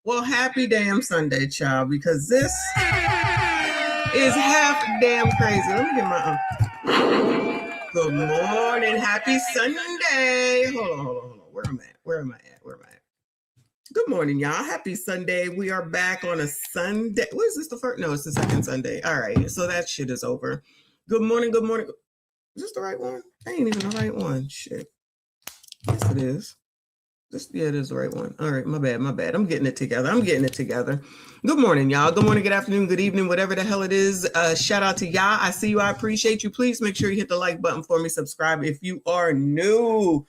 Well, happy damn Sunday, child, because this is half damn crazy. Let me get my good morning, happy Sunday. Hold on. Where am I at? Good morning, y'all. Happy Sunday. We are back on a Sunday. What is this, the first? No, it's the second Sunday. All right, so that shit is over. Good morning. Is this the right one? Ain't even the right one. Shit. Yes, it is. It is the right one. All right, my bad. I'm getting it together. Good morning, y'all. Good morning, good afternoon, good evening, whatever the hell it is. Shout out to y'all. I see you. I appreciate you. Please make sure you hit the like button for me. Subscribe if you are new.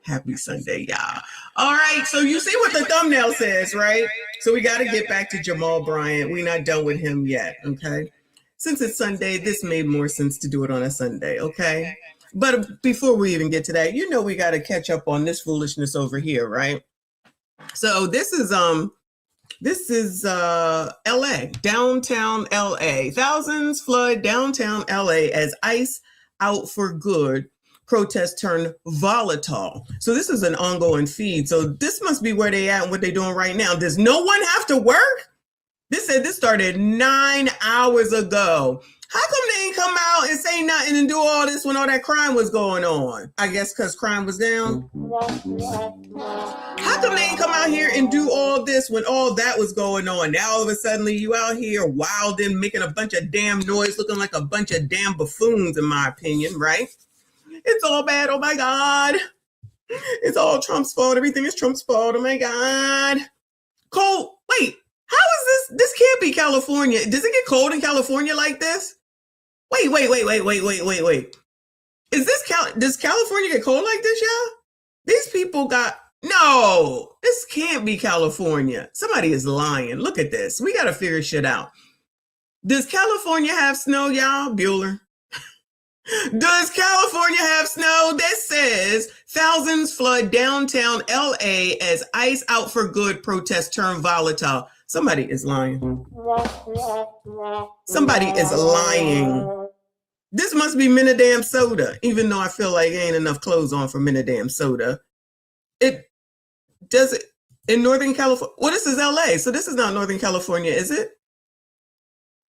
Happy Sunday, y'all. All right, so you see what the thumbnail says, right? So we got to get back to Jamal Bryant. We're not done with him yet, okay? Since it's Sunday, this made more sense to do it on a Sunday, okay? But before we even get to that, we got to catch up on this foolishness over here, right? So this is LA, downtown LA. Thousands flood downtown LA as ICE out for good. Protests turn volatile. So this is an ongoing feed. So this must be where they at and what they're doing right now. Does no one have to work? This started 9 hours ago. How come they ain't come out and say nothing and do all this when all that crime was going on? I guess because crime was down. How come they ain't come out here and do all this when all that was going on? Now all of a sudden you out here wilding, making a bunch of damn noise, looking like a bunch of damn buffoons, in my opinion, right? It's all bad. Oh my God. It's all Trump's fault. Everything is Trump's fault. Oh my God. Cold. Wait, how is this? This can't be California. Does it get cold in California like this? Wait. Does California get cold like this, y'all? These people got No, this can't be California. Somebody is lying. Look at this. We got to figure shit out. Does California have snow, y'all? Bueller. Does California have snow? This says thousands flood downtown LA as ice out for good protests turn volatile. Somebody is lying. Somebody is lying. This must be Minidam even though I feel like ain't enough clothes on for Minidam. It does it in Northern California. Well, this is LA, so this is not Northern California, is it?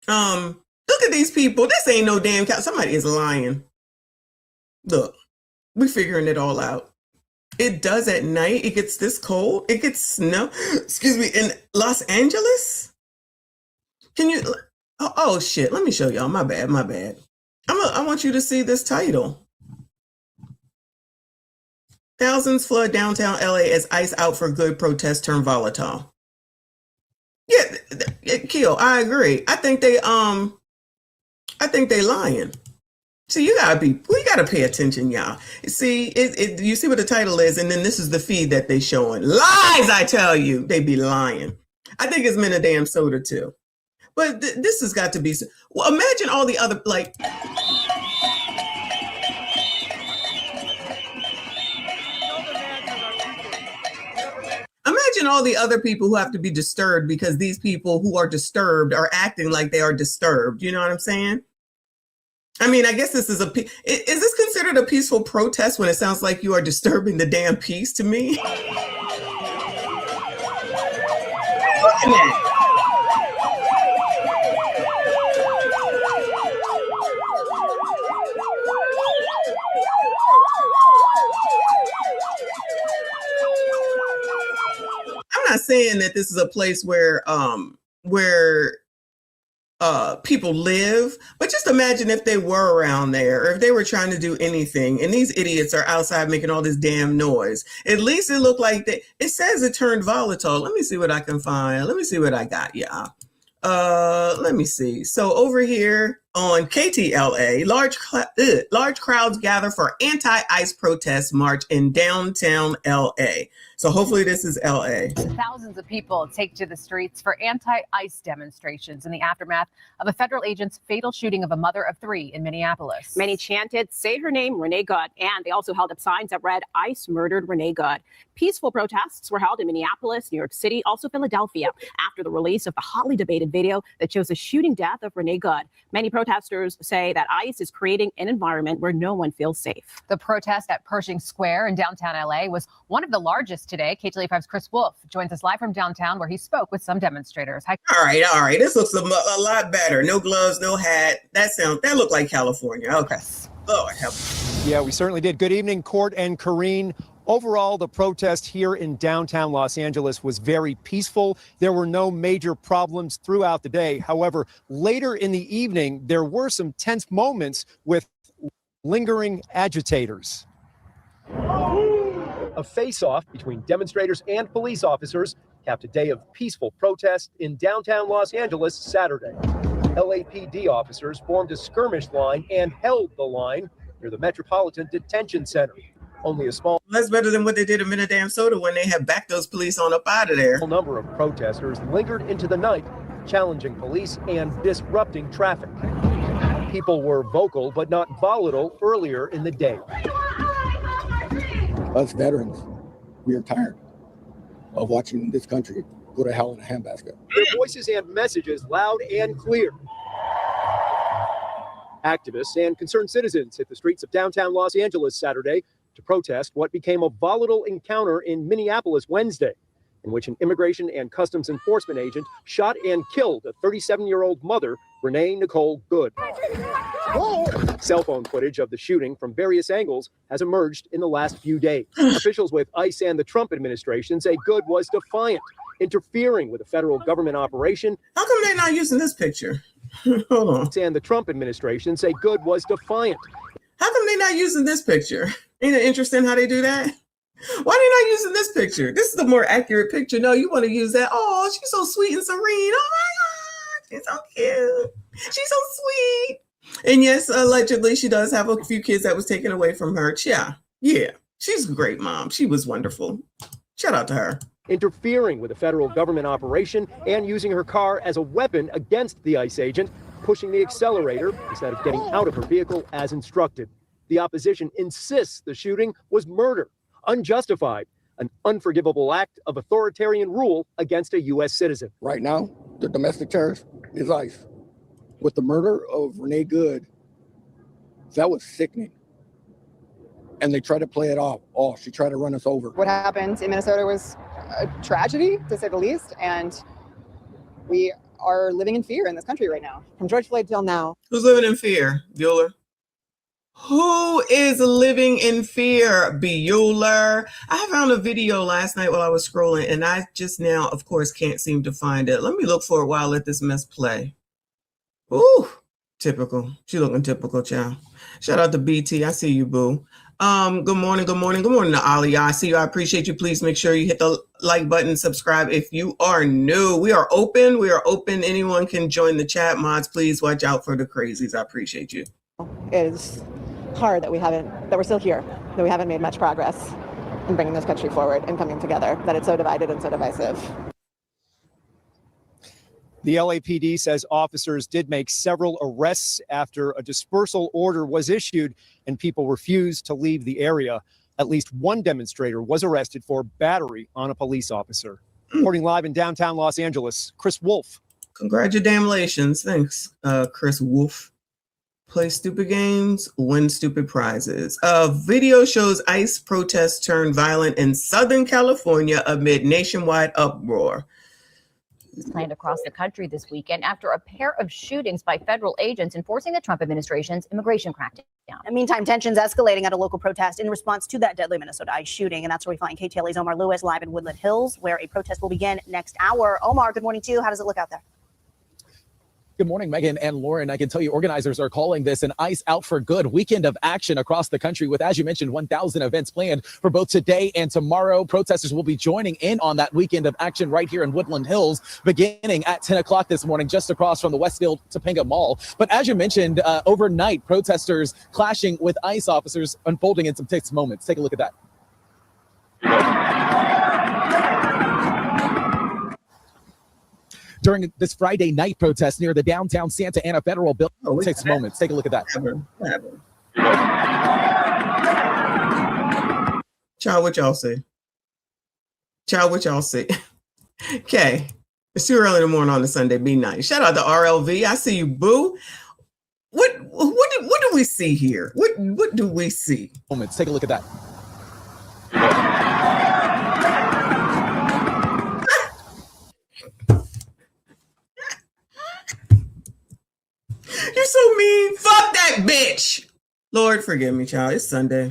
Look at these people. This ain't no damn somebody is lying. Look, we're figuring it all out. It does at night. It gets this cold. It gets snow. Excuse me, in Los Angeles? Can you oh shit. Let me show y'all. My bad. I want you to see this title. Thousands flood downtown LA as ice out for good protests turn volatile. Yeah, Kill, I agree. I think they lying. See, we gotta pay attention, y'all. See, you see what the title is, and then this is the feed that they showing. Lies, I tell you, they be lying. I think it's Minidam Soda too. But this has got to be, well, imagine all the other, like, imagine all the other people who have to be disturbed because these people who are disturbed are acting like they are disturbed. You know what I'm saying? I mean, I guess this is is this considered a peaceful protest when it sounds like you are disturbing the damn peace to me? Look at that. I'm not saying that this is a place where people live, but just imagine if they were around there or if they were trying to do anything and these idiots are outside making all this damn noise. At least it looked like it says it turned volatile. Let me see what I can find. Let me see what I got, y'all. Let me see. So over here on KTLA, large crowds gather for anti-ICE protest march in downtown LA. So hopefully this is LA. Thousands of people take to the streets for anti-ICE demonstrations in the aftermath of a federal agent's fatal shooting of a mother of 3 in Minneapolis. Many chanted, "Say her name, Renee Good," and they also held up signs that read, "ICE murdered Renee Good." Peaceful protests were held in Minneapolis, New York City, also Philadelphia, after the release of the hotly debated video that shows the shooting death of Renee Good. Many protesters say that ICE is creating an environment where no one feels safe. The protest at Pershing Square in downtown LA was one of the largest today. KTLA5's Chris Wolf joins us live from downtown where he spoke with some demonstrators. Hi. All right. This looks a lot better. No gloves, no hat. That looked like California. Okay. Chris. Lord help. Yeah, we certainly did. Good evening, Court and Kareen. Overall, the protest here in downtown Los Angeles was very peaceful. There were no major problems throughout the day. However, later in the evening, there were some tense moments with lingering agitators. A face-off between demonstrators and police officers capped a day of peaceful protest in downtown Los Angeles Saturday. LAPD officers formed a skirmish line and held the line near the Metropolitan Detention Center. Only a small... That's better than what they did in Minidam Soda when they had backed those police on up out of there. A number of protesters lingered into the night, challenging police and disrupting traffic. People were vocal but not volatile earlier in the day. Us veterans, we are tired of watching this country go to hell in a handbasket. Their voices and messages loud and clear. Activists and concerned citizens hit the streets of downtown Los Angeles Saturday to protest what became a volatile encounter in Minneapolis Wednesday, in which an immigration and customs enforcement agent shot and killed a 37-year-old mother, Renee Nicole Good. Cell phone footage of the shooting from various angles has emerged in the last few days. Officials with ICE and the Trump administration say Good was defiant, interfering with a federal government operation. How come they're not using this picture? Hold on. And the Trump administration say Good was defiant. How come they're not using this picture? Ain't it interesting how they do that? Why they not using this picture? This is the more accurate picture. No, you want to use that. Oh, she's so sweet and serene. Oh my God, she's so cute. She's so sweet. And yes, allegedly, she does have a few kids that was taken away from her. Yeah. She's a great mom. She was wonderful. Shout out to her. Interfering with a federal government operation and using her car as a weapon against the ICE agent, pushing the accelerator instead of getting out of her vehicle as instructed. The opposition insists the shooting was murder, unjustified, an unforgivable act of authoritarian rule against a U.S. citizen. Right now, the domestic terrorist is ICE. With the murder of Renee Good, that was sickening. And they tried to play it off. Oh, she tried to run us over. What happened in Minnesota was a tragedy, to say the least, and we are living in fear in this country right now. From George Floyd till now. Who's living in fear? Bueller? Who is living in fear? Bueller? I found a video last night while I was scrolling, and I just now, of course, can't seem to find it. Let me look for it while I let this mess play. Ooh, typical. She looking typical, child. Shout out to BT. I see you, boo. Good morning to Ali. I see you. I appreciate you. Please make sure you hit the like button, subscribe if you are new. We are open. Anyone can join the chat. Mods, please watch out for the crazies. I appreciate you. It is hard that we're still here, that we haven't made much progress in bringing this country forward and coming together, that it's so divided and so divisive. The LAPD says officers did make several arrests after a dispersal order was issued and people refused to leave the area. At least one demonstrator was arrested for battery on a police officer. Reporting live in downtown Los Angeles, Chris Wolf. Congratulations. Thanks, Chris Wolf. Play stupid games, win stupid prizes. Video shows ICE protests turn violent in Southern California amid nationwide uproar. Planned across the country this weekend after a pair of shootings by federal agents enforcing the Trump administration's immigration crackdown. Meantime, tensions escalating at a local protest in response to that deadly Minnesota ICE shooting. And that's where we find KTLA's Omar Lewis live in Woodland Hills, where a protest will begin next hour. Omar, good morning to you. How does it look out there? Good morning, Megan and Lauren. I can tell you organizers are calling this an ICE out for good weekend of action across the country with, as you mentioned, 1,000 events planned for both today and tomorrow. Protesters will be joining in on that weekend of action right here in Woodland Hills, beginning at 10 o'clock this morning, just across from the Westfield Topanga Mall. But as you mentioned, overnight, protesters clashing with ICE officers unfolding in some tense moments. Take a look at that. During this Friday night protest near the downtown Santa Ana Federal Building. Takes moments. Take a look at that. Child, what y'all say? Okay. It's too early in the morning on a Sunday. Be nice. Shout out to RLV. I see you, boo. What do we see here? What do we see? Moments. Take a look at that. You're so mean. Fuck that bitch. Lord, forgive me, child. It's Sunday.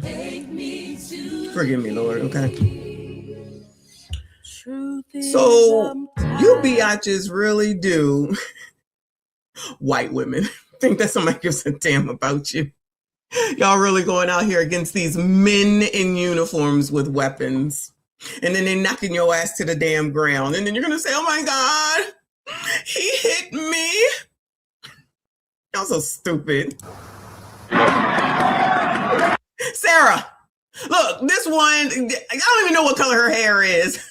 Forgive me, Lord. Okay. So you biatches really do, white women, think that somebody gives a damn about you. Y'all really going out here against these men in uniforms with weapons. And then they're knocking your ass to the damn ground. And then you're going to say, oh my God, he hit me. Y'all so stupid. Sarah, look, this one, I don't even know what color her hair is.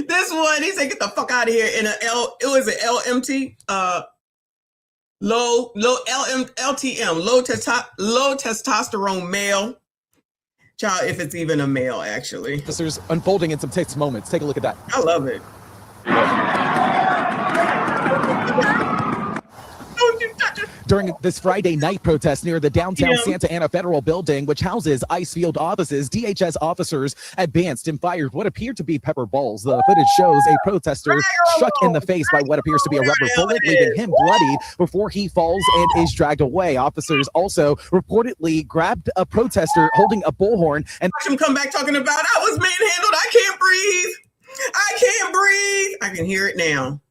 This one, he said, get the fuck out of here in an LMT, LTM, low testosterone male. Child, if it's even a male, actually. Officers unfolding in some tense moments. Take a look at that. I love it. During this Friday night protest near the downtown Santa Ana Federal Building, which houses ICE field offices, DHS officers advanced and fired what appeared to be pepper balls. The footage shows a protester struck in the face by what appears to be a rubber bullet, leaving him bloodied before he falls and is dragged away. Officers also reportedly grabbed a protester holding a bullhorn and watch him come back talking about, I was manhandled, I can't breathe. I can hear it now.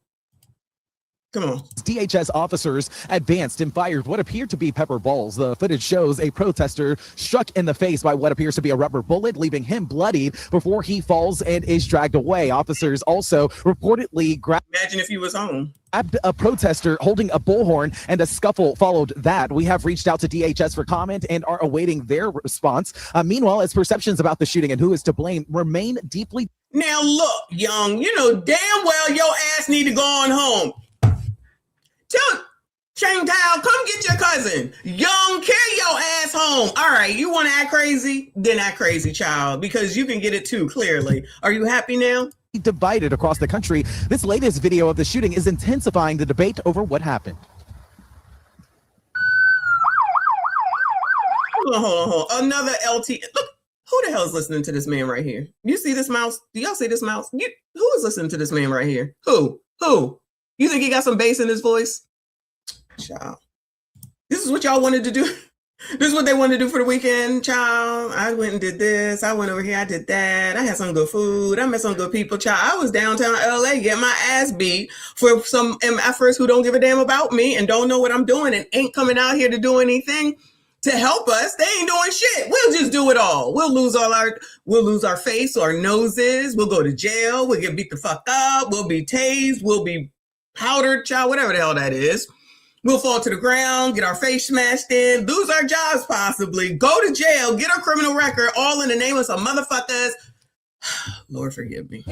Come on. DHS officers advanced and fired what appeared to be pepper balls. The footage shows a protester struck in the face by what appears to be a rubber bullet, leaving him bloodied before he falls and is dragged away. Officers also reportedly grabbed. Imagine if he was home. A protester holding a bullhorn, and a scuffle followed that. We have reached out to DHS for comment and are awaiting their response. Meanwhile, as perceptions about the shooting and who is to blame remain deeply. Now look, young, you know damn well your ass need to go on home. Tell Chantal, come get your cousin. Young, carry your ass home. All right, you want to act crazy? Then act crazy, child, because you can get it too, clearly. Are you happy now? Divided across the country. This latest video of the shooting is intensifying the debate over what happened. Hold on. Another LT. Look, who the hell is listening to this man right here? You see this mouse? Do y'all see this mouse? Who is listening to this man right here? Who? You think he got some bass in his voice? Child. This is what y'all wanted to do. This is what they wanted to do for the weekend, child. I went and did this. I went over here. I did that. I had some good food. I met some good people, child. I was downtown LA getting my ass beat for some MFers who don't give a damn about me and don't know what I'm doing and ain't coming out here to do anything to help us. They ain't doing shit. We'll just do it all. We'll lose our face, our noses. We'll go to jail. We'll get beat the fuck up. We'll be tased. We'll be powdered, child, whatever the hell that is. We'll fall to the ground, get our face smashed in, lose our jobs possibly, go to jail, get our criminal record, all in the name of some motherfuckers. Lord forgive me.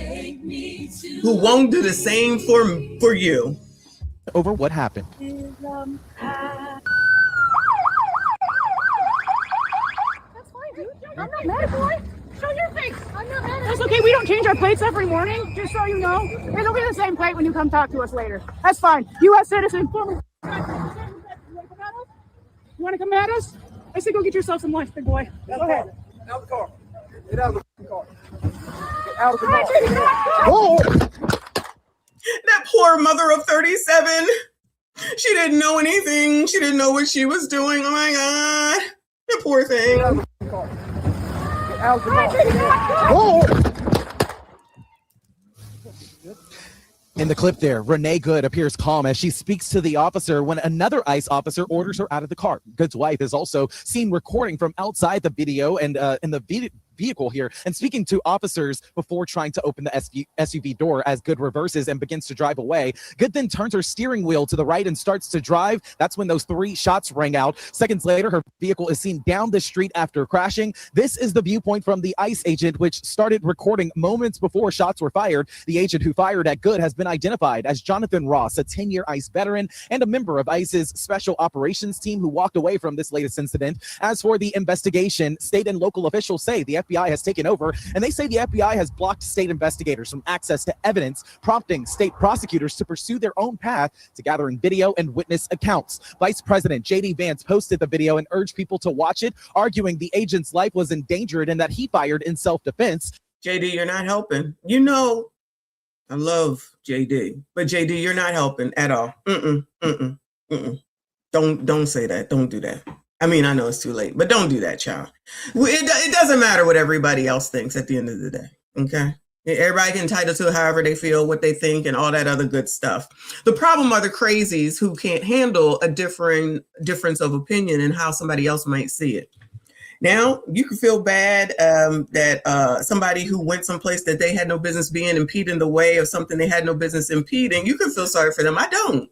Who won't do the same for you. Over what happened. That's fine, dude. I'm not mad, boy. Show your face. I'm not mad. That's okay. We don't change our plates every morning, just so you know. It'll be the same plate when you come talk to us later. That's fine. U.S. citizen, former. You want to come at us? I say go get yourself some lunch, big boy. Go ahead. Out of the car. Get out of the car. Get out of the car. Whoa. That poor mother of 37. She didn't know anything. She didn't know what she was doing. Oh my God. The poor thing. Get out of the car. Get out of the car. Whoa. In the clip there, Renee Good appears calm as she speaks to the officer when another ICE officer orders her out of the car. Good's wife is also seen recording from outside the video and in the vehicle here and speaking to officers before trying to open the SUV door as Good reverses and begins to drive away. Good then turns her steering wheel to the right and starts to drive. That's when those 3 shots rang out. Seconds later, her vehicle is seen down the street after crashing. This is the viewpoint from the ICE agent, which started recording moments before shots were fired. The agent who fired at Good has been identified as Jonathan Ross, a 10-year ICE veteran and a member of ICE's special operations team who walked away from this latest incident. As for the investigation, state and local officials say the FBI has taken over, and they say the FBI has blocked state investigators from access to evidence, prompting state prosecutors to pursue their own path to gathering video and witness accounts. Vice President J.D. Vance posted the video and urged people to watch it, arguing the agent's life was endangered and that he fired in self-defense. JD, you're not helping. You know, I love JD, but JD, you're not helping at all. Don't say that. Don't do that. I mean, I know it's too late, but don't do that, child. It doesn't matter what everybody else thinks at the end of the day, okay? Everybody can entitled to however they feel, what they think, and all that other good stuff. The problem are the crazies who can't handle a difference of opinion and how somebody else might see it. Now, you can feel bad that somebody who went someplace that they had no business being impeding the way of something they had no business impeding. You can feel sorry for them. I don't.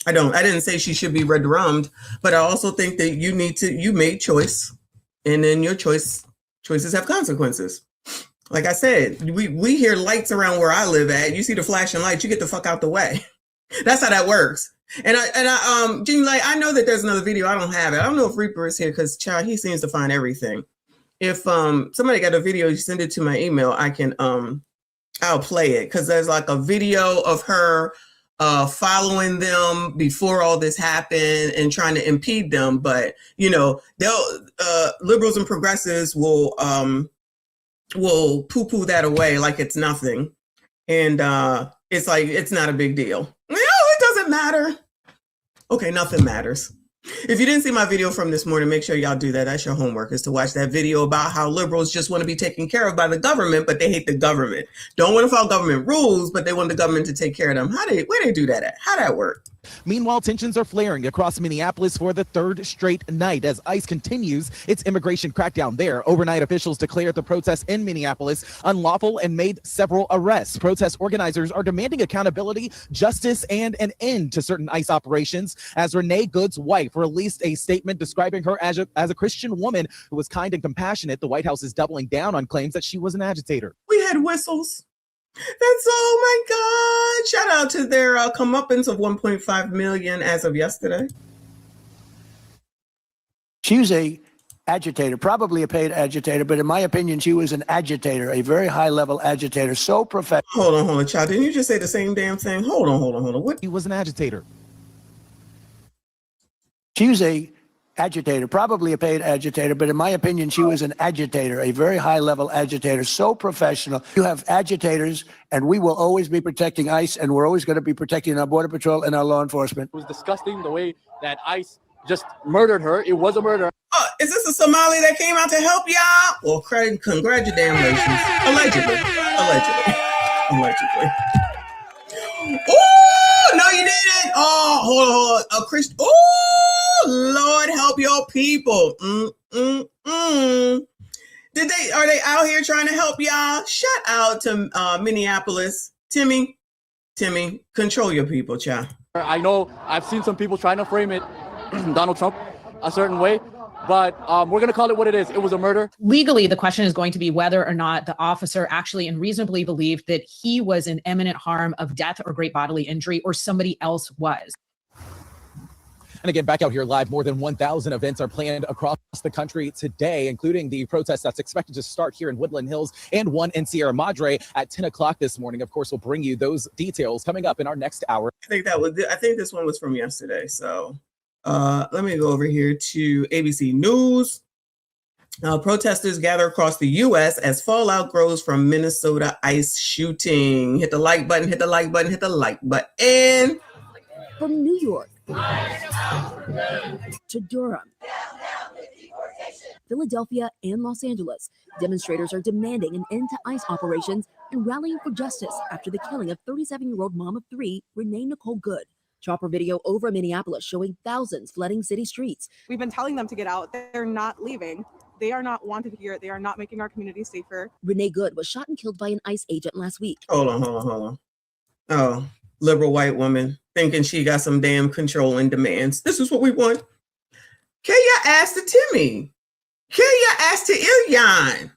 I didn't say she should be red-rummed, but I also think that you made choice, and then your choices have consequences. Like I said, we hear lights around where I live at. You see the flashing lights, you get the fuck out the way. That's how that works. And I Jean, like, I know that there's another video. I don't have it. I don't know if Reaper is here because, child, he seems to find everything. If somebody got a video, you send it to my email. I can I'll play it because there's like a video of her following them before all this happened and trying to impede them. But you know, they'll liberals and progressives will poo-poo that away like it's nothing, and it's like it's not a big deal. No, it doesn't matter. Okay, nothing matters. If you didn't see my video from this morning, make sure y'all do that. That's your homework, is to watch that video about how liberals just want to be taken care of by the government, but they hate the government. Don't want to follow government rules, but they want the government to take care of them. Where they do that at? How that work? Meanwhile, tensions are flaring across Minneapolis for the third straight night as ICE continues its immigration crackdown there. Overnight, officials declared the protests in Minneapolis unlawful and made several arrests. Protest organizers are demanding accountability, justice, and an end to certain ICE operations as Renee Good's wife released a statement describing her as a Christian woman who was kind and compassionate. The White House is doubling down on claims that she was an agitator. We had whistles. That's, oh my God. Shout out to their comeuppance of 1.5 million as of yesterday. She was a agitator, probably a paid agitator, but in my opinion, she was an agitator, a very high-level agitator, so professional. Hold on, child. Didn't you just say the same damn thing? Hold on. What? He was an agitator. She was a agitator, probably a paid agitator, but in my opinion, she was an agitator, a very high-level agitator, so professional. You have agitators, and we will always be protecting ICE, and we're always going to be protecting our Border Patrol and our law enforcement. It was disgusting the way that ICE just murdered her. It was a murder. Is this a Somali that came out to help y'all? Well, congratulations. Allegedly. Oh, no, you didn't. Oh, hold on. A Christian. Oh, Lord, help your people. Are they out here trying to help y'all? Shout out to Minneapolis. Timmy, control your people, child. I know I've seen some people trying to frame it, Donald Trump, a certain way, but we're going to call it what it is. It was a murder. Legally, the question is going to be whether or not the officer actually and reasonably believed that he was in imminent harm of death or great bodily injury, or somebody else was. And again, back out here live, more than 1,000 events are planned across the country today, including the protest that's expected to start here in Woodland Hills and one in Sierra Madre at 10 o'clock this morning. Of course, we'll bring you those details coming up in our next hour. I think this one was from yesterday. So let me go over here to ABC News. Protesters gather across the U.S. as fallout grows from Minnesota ICE shooting. Hit the like button, hit the like button, hit the like button. From New York to Durham, Philadelphia, and Los Angeles, demonstrators are demanding an end to ICE operations and rallying for justice after the killing of 37-year-old mom of three, Renee Nicole Good. Chopper video over Minneapolis showing thousands flooding city streets. We've been telling them to get out. They're not leaving. They are not wanted here. They are not making our community safer. Renee Good was shot and killed by an ICE agent last week. Hold on. Oh, liberal white woman thinking she got some damn controlling demands. This is what we want. Carry your ass to Timmy. Carry your ass to Ilyan.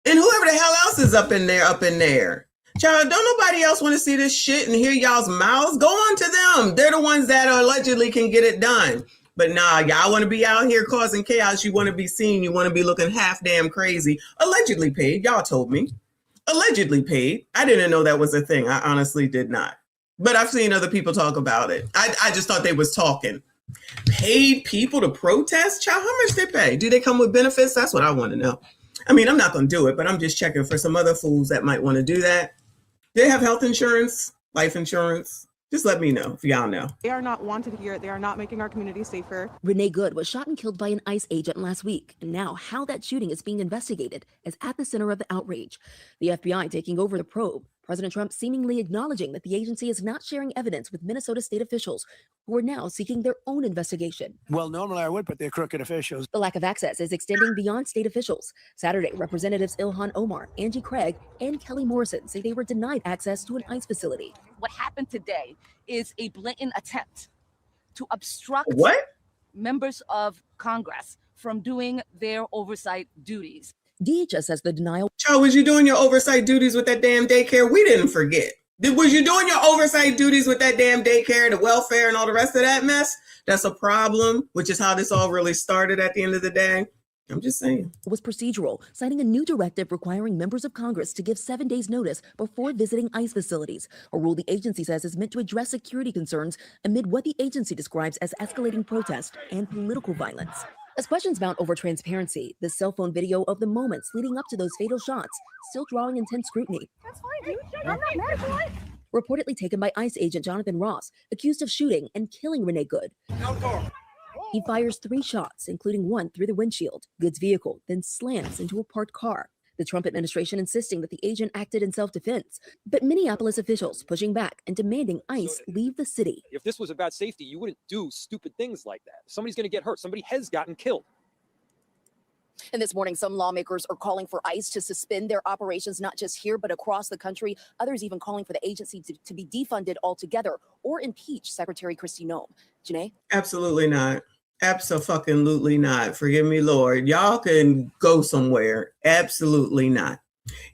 And whoever the hell else is up in there. Child, don't nobody else want to see this shit and hear y'all's mouths? Go on to them. They're the ones that allegedly can get it done. But nah, y'all want to be out here causing chaos. You want to be seen. You want to be looking half damn crazy. Allegedly paid. Y'all told me. Allegedly paid. I didn't know that was a thing. I honestly did not. But I've seen other people talk about it. I just thought they was talking. Paid people to protest? Child, how much they pay? Do they come with benefits? That's what I want to know. I mean, I'm not going to do it, but I'm just checking for some other fools that might want to do that. Do they have health insurance, life insurance? Just let me know if y'all know. They are not wanted here. They are not making our community safer. Renee Good was shot and killed by an ICE agent last week. And now how that shooting is being investigated is at the center of the outrage. The FBI taking over the probe. President Trump seemingly acknowledging that the agency is not sharing evidence with Minnesota state officials who are now seeking their own investigation. Well, normally I would, but they're crooked officials. The lack of access is extending beyond state officials. Saturday, Representatives Ilhan Omar, Angie Craig, and Kelly Morrison say they were denied access to an ICE facility. What happened today is a blatant attempt to obstruct members of Congress from doing their oversight duties. DHS says the denial. Child, was you doing your oversight duties with that damn daycare? We didn't forget. Was you doing your oversight duties with that damn daycare, the welfare, and all the rest of that mess? That's a problem, which is how this all really started at the end of the day. I'm just saying. It was procedural, citing a new directive requiring members of Congress to give 7 days notice before visiting ICE facilities, a rule the agency says is meant to address security concerns amid what the agency describes as escalating protest and political violence. As questions mount over transparency, the cell phone video of the moments leading up to those fatal shots still drawing intense scrutiny. That's fine, dude. I'm not mad at you. Reportedly taken by ICE agent Jonathan Ross, accused of shooting and killing Renee Good. He fires 3 shots, including one through the windshield. Good's vehicle then slams into a parked car. The Trump administration insisting that the agent acted in self-defense, but Minneapolis officials pushing back and demanding ICE leave the city. If this was about safety, you wouldn't do stupid things like that. Somebody's going to get hurt. Somebody has gotten killed. And this morning, some lawmakers are calling for ICE to suspend their operations, not just here, but across the country. Others even calling for the agency to be defunded altogether or impeach Secretary Kristi Noem. Janae? Absolutely not. Abso-fucking-lutely not. Forgive me, Lord. Y'all can go somewhere. Absolutely not.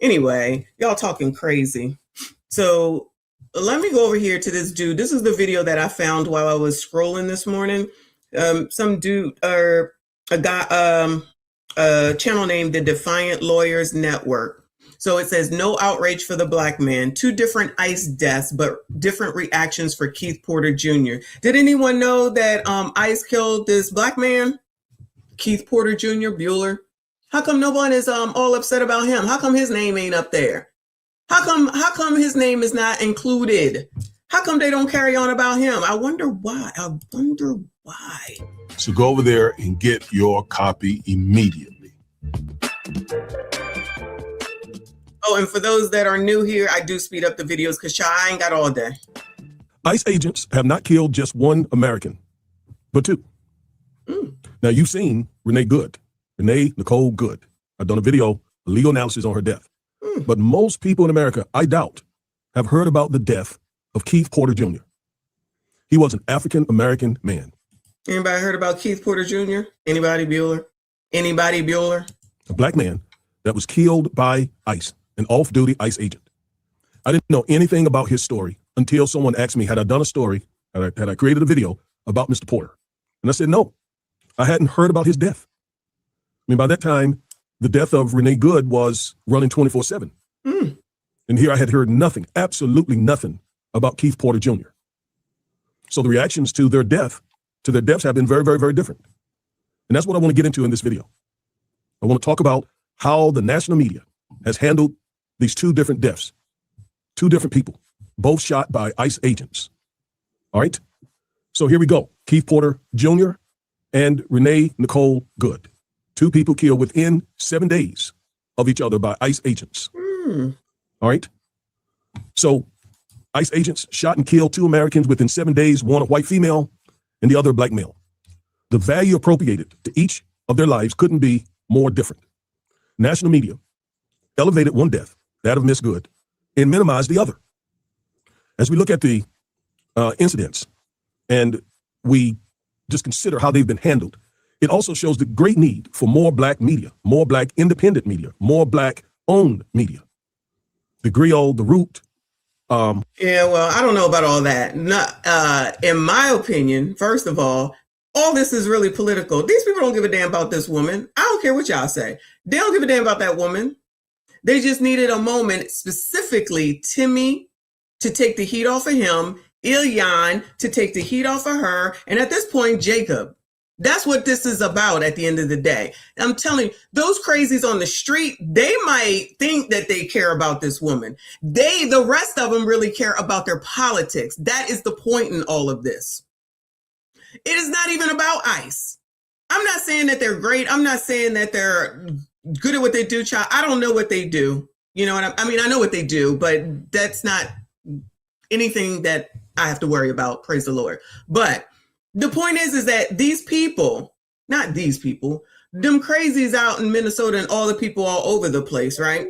Anyway, y'all talking crazy. So let me go over here to this dude. This is the video that I found while I was scrolling this morning. Some dude or a guy, a channel named the Defiant Lawyers Network. So it says, no outrage for the black man. 2 different ICE deaths, but different reactions for Keith Porter Jr. Did anyone know that ICE killed this black man, Keith Porter Jr., Bueller? How come no one is all upset about him? How come his name ain't up there? How come his name is not included? How come they don't carry on about him? I wonder why. So go over there and get your copy immediately. Oh, and for those that are new here, I do speed up the videos because I ain't got all day. ICE agents have not killed just 1 American, but 2. Now, you've seen Renee Nicole Good. I've done a video, a legal analysis on her death. But most people in America, I doubt, have heard about the death of Keith Porter Jr. He was an African-American man. Anybody heard about Keith Porter Jr.? Anybody Bueller? Anybody Bueller? A black man that was killed by ICE, an off-duty ICE agent. I didn't know anything about his story until someone asked me, had I done a story, had I created a video about Mr. Porter? And I said, no, I hadn't heard about his death. I mean, by that time, the death of Renee Good was running 24/7. And here I had heard nothing, absolutely nothing about Keith Porter Jr. So the reactions to their deaths have been very, very, very different. And that's what I want to get into in this video. I want to talk about how the national media has handled these 2 different deaths, 2 different people, both shot by ICE agents. All right. So here we go. Keith Porter Jr. and Renee Nicole Good. 2 people killed within 7 days of each other by ICE agents. All right. So ICE agents shot and killed 2 Americans within 7 days, one a white female and the other a black male. The value appropriated to each of their lives couldn't be more different. National media elevated one death, that of Miss Good, and minimized the other. As we look at the incidents and we just consider how they've been handled, it also shows the great need for more black media, more black independent media, more black owned media. The Griot, the Root. Yeah, well, I don't know about all that. In my opinion, first of all this is really political. These people don't give a damn about this woman. I don't care what y'all say. They don't give a damn about that woman. They just needed a moment, specifically Timmy, to take the heat off of him, Ilyan to take the heat off of her, and at this point, Jacob. That's what this is about at the end of the day. I'm telling you, those crazies on the street, they might think that they care about this woman. The rest of them really care about their politics. That is the point in all of this. It is not even about ICE. I'm not saying that they're great. I'm not saying that they're good at what they do, child. I don't know what they do. You know what I mean? I know what they do, but that's not anything that I have to worry about. Praise the Lord. But the point is that these people, not these people, them crazies out in Minnesota and all the people all over the place, right?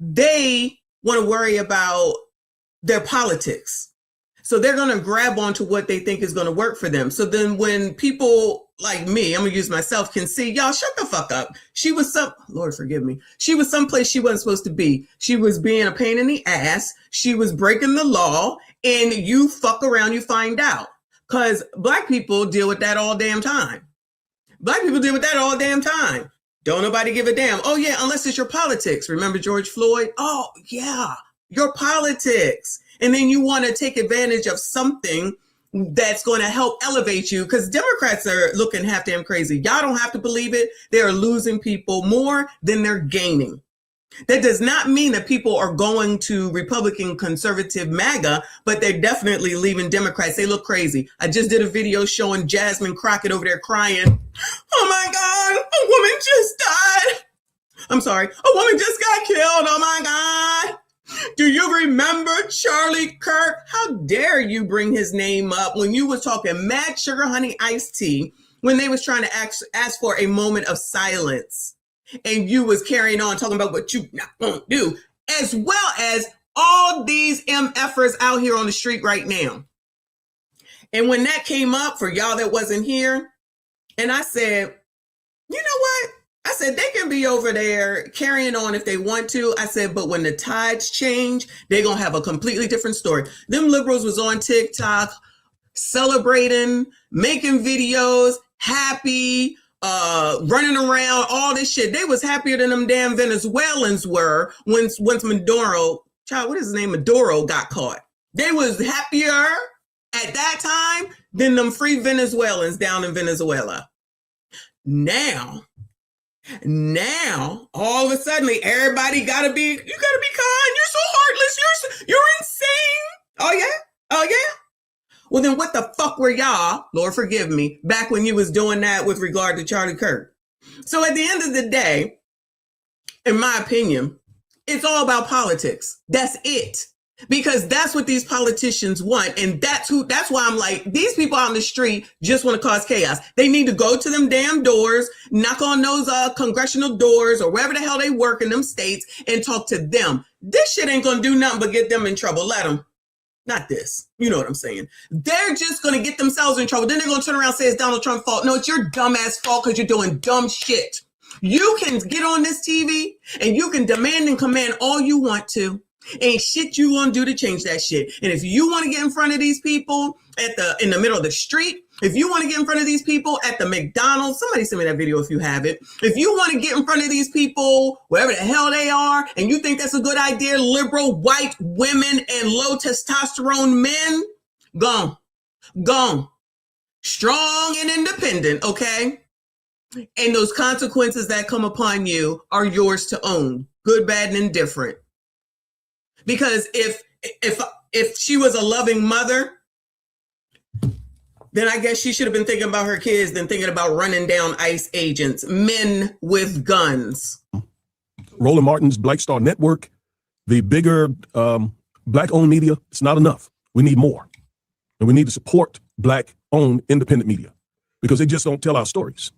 They want to worry about their politics. So they're going to grab onto what they think is going to work for them. So then when people like me, I'm going to use myself, can see, y'all shut the fuck up. Lord forgive me. She was someplace she wasn't supposed to be. She was being a pain in the ass. She was breaking the law, and you fuck around, you find out. Because black people deal with that all damn time. Black people deal with that all damn time. Don't nobody give a damn. Oh yeah, unless it's your politics. Remember George Floyd? Oh yeah, your politics. And then you want to take advantage of something that's going to help elevate you, because Democrats are looking half damn crazy. Y'all don't have to believe it. They are losing people more than they're gaining. That does not mean that people are going to Republican, conservative, MAGA, but they're definitely leaving Democrats. They look crazy. I just did a video showing Jasmine Crockett over there crying. Oh my God, a woman just died. I'm sorry. A woman just got killed. Oh my God. Do you remember Charlie Kirk? How dare you bring his name up when you was talking mad sugar honey iced tea when they was trying to ask for a moment of silence, and you was carrying on talking about what you not gonna do, as well as all these MFers out here on the street right now. And when that came up for y'all that wasn't here, and I said, you know what? I said, they can be over there carrying on if they want to. I said, but when the tides change, they're going to have a completely different story. Them liberals was on TikTok celebrating, making videos, happy, running around, all this shit. They was happier than them damn Venezuelans were once Maduro, what is his name? Maduro got caught. They was happier at that time than them free Venezuelans down in Venezuela. Now, all of a sudden, everybody you gotta be kind. You're so heartless. You're insane. Oh yeah. Well, then what the fuck were y'all, Lord forgive me, back when you was doing that with regard to Charlie Kirk? So at the end of the day, in my opinion, it's all about politics. That's it. Because that's what these politicians want. And that's why I'm like, these people out on the street just want to cause chaos. They need to go to them damn doors, knock on those congressional doors or wherever the hell they work in them states and talk to them. This shit ain't going to do nothing but get them in trouble. Let them. Not this. You know what I'm saying? They're just going to get themselves in trouble. Then they're going to turn around and say it's Donald Trump's fault. No, it's your dumb ass fault because you're doing dumb shit. You can get on this TV and you can demand and command all you want to. Ain't shit you gonna do to change that shit. And if you want to get in front of these people in the middle of the street, if you want to get in front of these people at the McDonald's, somebody send me that video if you have it. If you want to get in front of these people wherever the hell they are, and you think that's a good idea, liberal white women and low testosterone men, gone, strong and independent, okay? And those consequences that come upon you are yours to own, good, bad, and indifferent. Because if she was a loving mother, then I guess she should have been thinking about her kids than thinking about running down ICE agents, men with guns. Roland Martin's Black Star Network, the bigger Black-owned media, it's not enough. We need more. And we need to support Black-owned independent media because they just don't tell our stories.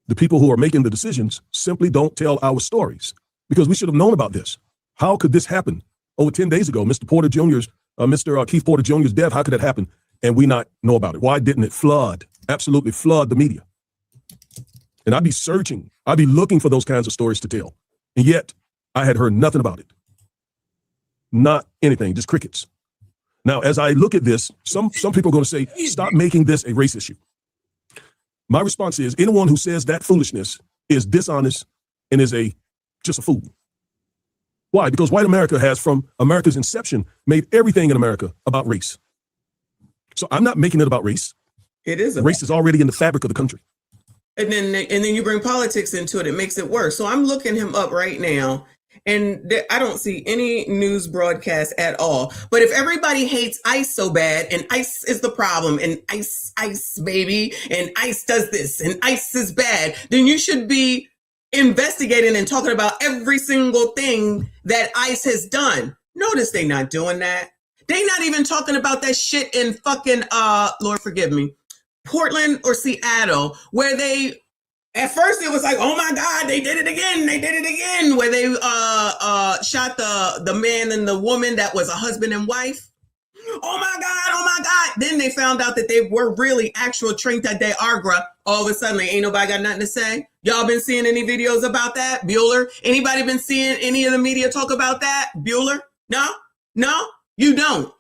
The people who are making the decisions simply don't tell our stories because we should have known about this. How could this happen over 10 days ago? Mr. Porter Jr.'s, Mr. Keith Porter Jr.'s death, how could that happen and we not know about it? Why didn't it absolutely flood the media? And I'd be searching, I'd be looking for those kinds of stories to tell. And yet I had heard nothing about it. Not anything, just crickets. Now, as I look at this, some people are going to say, stop making this a race issue. My response is anyone who says that foolishness is dishonest and is just a fool. Why? Because white America has, from America's inception, made everything in America about race. So I'm not making it about race. It is. Race is already in the fabric of the country. And then you bring politics into it. It makes it worse. So I'm looking him up right now, and I don't see any news broadcast at all. But if everybody hates ICE so bad, and ICE is the problem, and ICE, baby, and ICE does this, and ICE is bad, then you should be investigating and talking about every single thing that ICE has done. Notice they not doing that. They not even talking about that shit in fucking, Lord forgive me, Portland or Seattle, where they, at first it was like, oh my God, they did it again, where they shot the man and the woman that was a husband and wife. Oh my God. Then they found out that they were really actual Treinta de Agra. All of a sudden, ain't nobody got nothing to say. Y'all been seeing any videos about that? Bueller? Anybody been seeing any of the media talk about that? Bueller? No, you don't.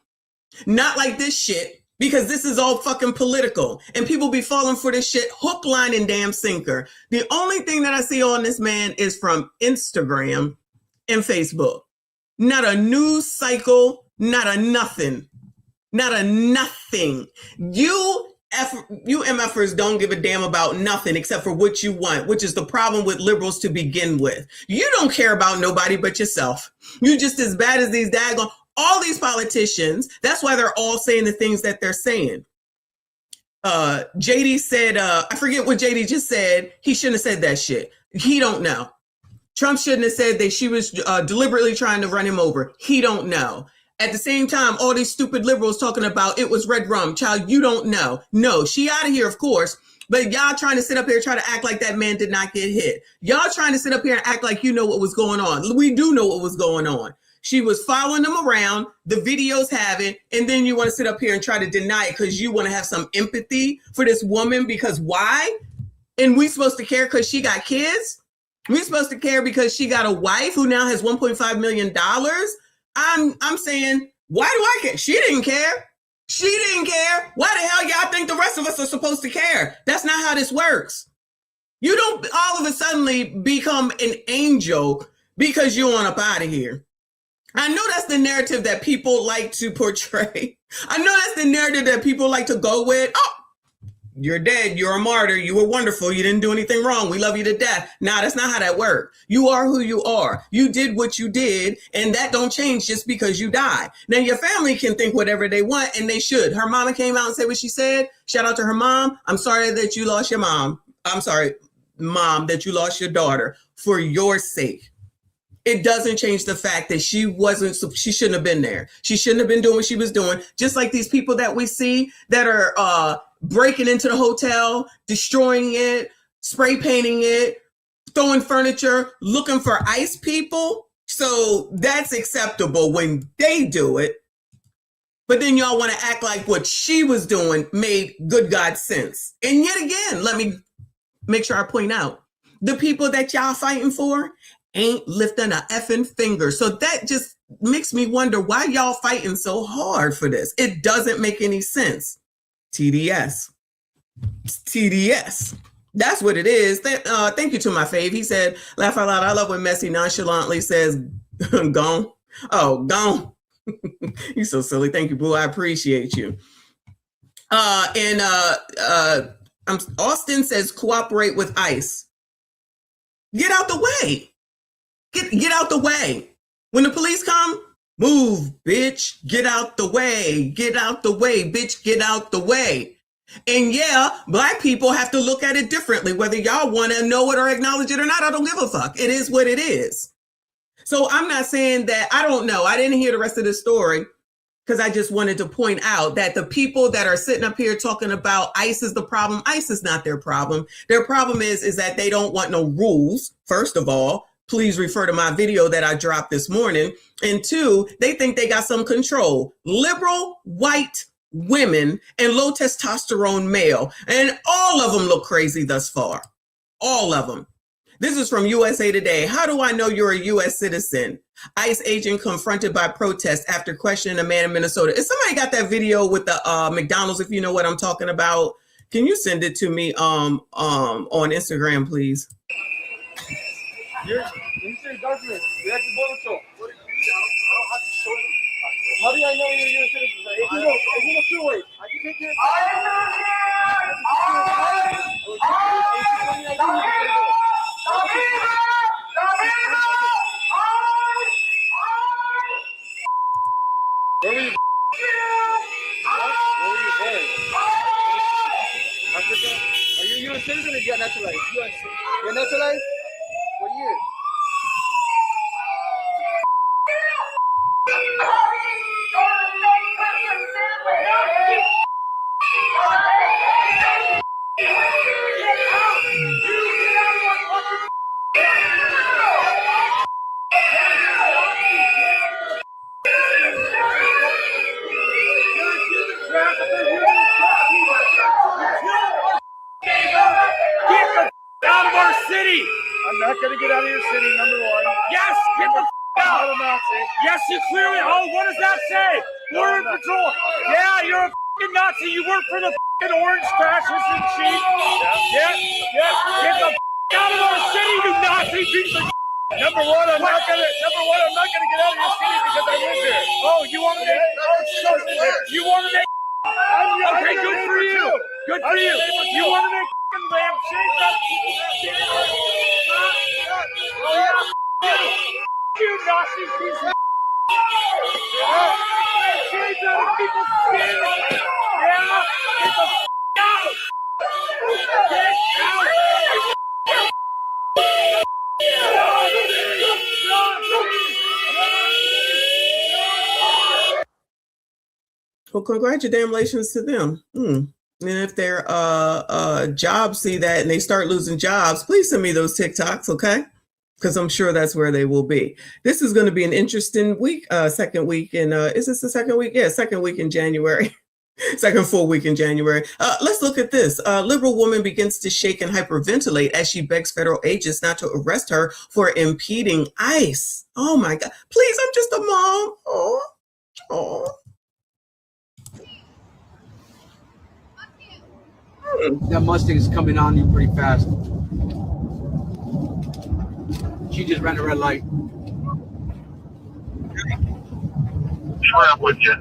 Not like this shit, because this is all fucking political and people be falling for this shit hook, line, and damn sinker. The only thing that I see on this man is from Instagram and Facebook. Not a news cycle, not a nothing. You MFers don't give a damn about nothing except for what you want, which is the problem with liberals to begin with. You don't care about nobody but yourself. You just as bad as these daggone, all these politicians. That's why they're all saying the things that they're saying. JD said, I forget what JD just said. He shouldn't have said that shit. He don't know. Trump shouldn't have said that she was deliberately trying to run him over. He don't know. At the same time, all these stupid liberals talking about it was red rum. Child, you don't know. No, she out of here, of course. But y'all trying to sit up here, try to act like that man did not get hit. Y'all trying to sit up here and act like you know what was going on. We do know what was going on. She was following them around. The videos have it. And then you want to sit up here and try to deny it because you want to have some empathy for this woman. Because why? And we supposed to care because she got kids? We supposed to care because she got a wife who now has $1.5 million? I'm saying, why do I care? She didn't care. She didn't care. Why the hell y'all think the rest of us are supposed to care? That's not how this works. You don't all of a sudden become an angel because you want up out of here. I know that's the narrative that people like to portray. I know that's the narrative that people like to go with. Oh, you're dead. You're a martyr. You were wonderful. You didn't do anything wrong. We love you to death. Nah, that's not how that works. You are who you are. You did what you did, and that don't change just because you die. Now, your family can think whatever they want, and they should. Her mama came out and said what she said. Shout out to her mom. I'm sorry that you lost your mom. I'm sorry, mom, that you lost your daughter for your sake. It doesn't change the fact that she shouldn't have been there. She shouldn't have been doing what she was doing. Just like these people that we see that are breaking into the hotel, destroying it, spray painting it, throwing furniture, looking for ICE people. So that's acceptable when they do it. But then y'all want to act like what she was doing made good God sense. And yet again, let me make sure I point out, the people that y'all fighting for ain't lifting a effing finger. So that just makes me wonder why y'all fighting so hard for this. It doesn't make any sense. TDS. TDS. That's what it is. Thank you to my fave. He said, laugh out loud. I love when Messi nonchalantly says, gone. Oh, gone. You're so silly. Thank you, boo. I appreciate you. Austin says, cooperate with ICE. Get out the way. Get out the way. When the police come, move, bitch. Get out the way. Get out the way, bitch. Get out the way. And yeah, black people have to look at it differently, whether y'all want to know it or acknowledge it or not. I don't give a fuck. It is what it is. So I'm not saying that, I don't know. I didn't hear the rest of the story because I just wanted to point out that the people that are sitting up here talking about ICE is the problem, ICE is not their problem. Their problem is that they don't want no rules, first of all. Please refer to my video that I dropped this morning. And two, they think they got some control. Liberal, white women, and low testosterone male. And all of them look crazy thus far. All of them. This is from USA Today. How do I know you're a U.S. citizen? ICE agent confronted by protest after questioning a man in Minnesota. If somebody got that video with the McDonald's, if you know what I'm talking about, can you send it to me on Instagram, please? You're government. You're actually border patrol. What do you do? I don't have to show you. How do I know you're a citizen? If you go two ways, I can take your Where were you? Where were you born? Africa? Are you a U.S. citizen or you got naturalized? You're naturalized? What year? Out of our city! I'm not gonna get out of your city, number one. Yes, get the out! Yes, you clearly. Oh, what does that say? Border Patrol. Yeah, you're a Nazi. You work for the orange fascists in chief. Yeah. Get the out of our city, you Nazi piece of. Number one, I'm not gonna get out of your city because I live here. Oh, you want to make? You want to make? Okay, good for you. Good for you. You want to make lamb shapes out of people's skin? Oh yeah. You Nazi piece of. Shapes out of people's skin. Yeah. Get the out. Get out. Well, congratulations to them. And if their jobs see that and they start losing jobs, please send me those TikToks, okay? Because I'm sure that's where they will be. This is going to be an interesting week, second week in, is this the second week? Yeah, second week in January. Second full week in January. Let's look at this. Liberal woman begins to shake and hyperventilate as she begs federal agents not to arrest her for impeding ICE. Oh my God. Please, I'm just a mom. Oh. That Mustang's coming on you pretty fast. She just ran a red light. What up with you?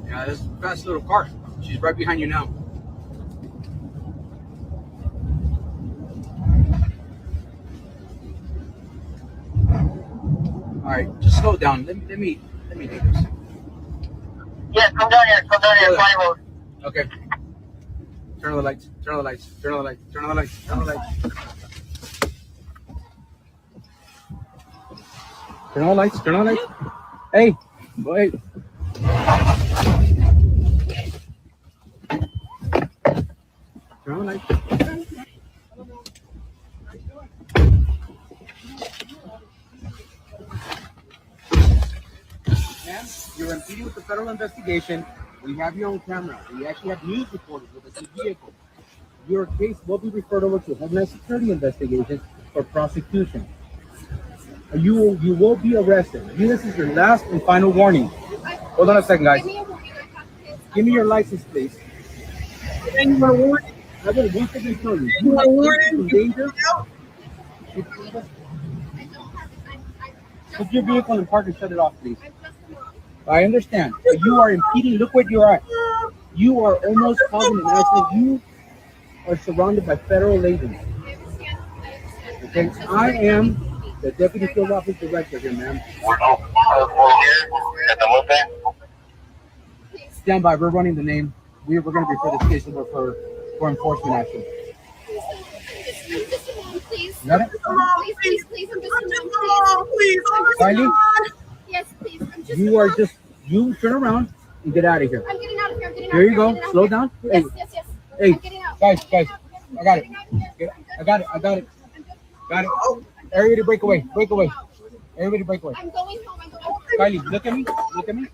Yeah, this is a fast little car. She's right behind you now. All right, just slow down. Let me do this. Yeah, come down here. Come down here. Road. Okay. Turn on the lights. Turn on the lights. Turn on the lights. Turn on the lights. Turn on the lights. Turn on the lights. Turn on the lights. Hey, wait. Turn on the lights. Ma'am, you're impeding with the federal investigation. We have you on camera. We actually have news reporters with us in the vehicle. Your case will be referred over to Homeland Security investigation for prosecution. You will be arrested. This is your last and final warning. Hold on a second, guys. Give me your license, please. And you are warning. I will once again tell you. You are warning. Danger. Put your vehicle in park and shut it off, please. I understand, but you are impeding. Look what you're at. You are almost causing an accident. You are surrounded by federal agents. Okay, I am the deputy field office director here, ma'am. We're here at the Mustang. Stand by. We're running the name. We're going to refer this case over for enforcement action. Please. Got it? Please, I'm just a mom, please. Kylie? Yes, please. You turn around and get out of here. I'm getting out of here. Here you go. Slow down. Yes. Hey, I'm getting out. guys. I got it. Got it. Everybody break away. Everybody break away. I'm going home. Kylie, look at me.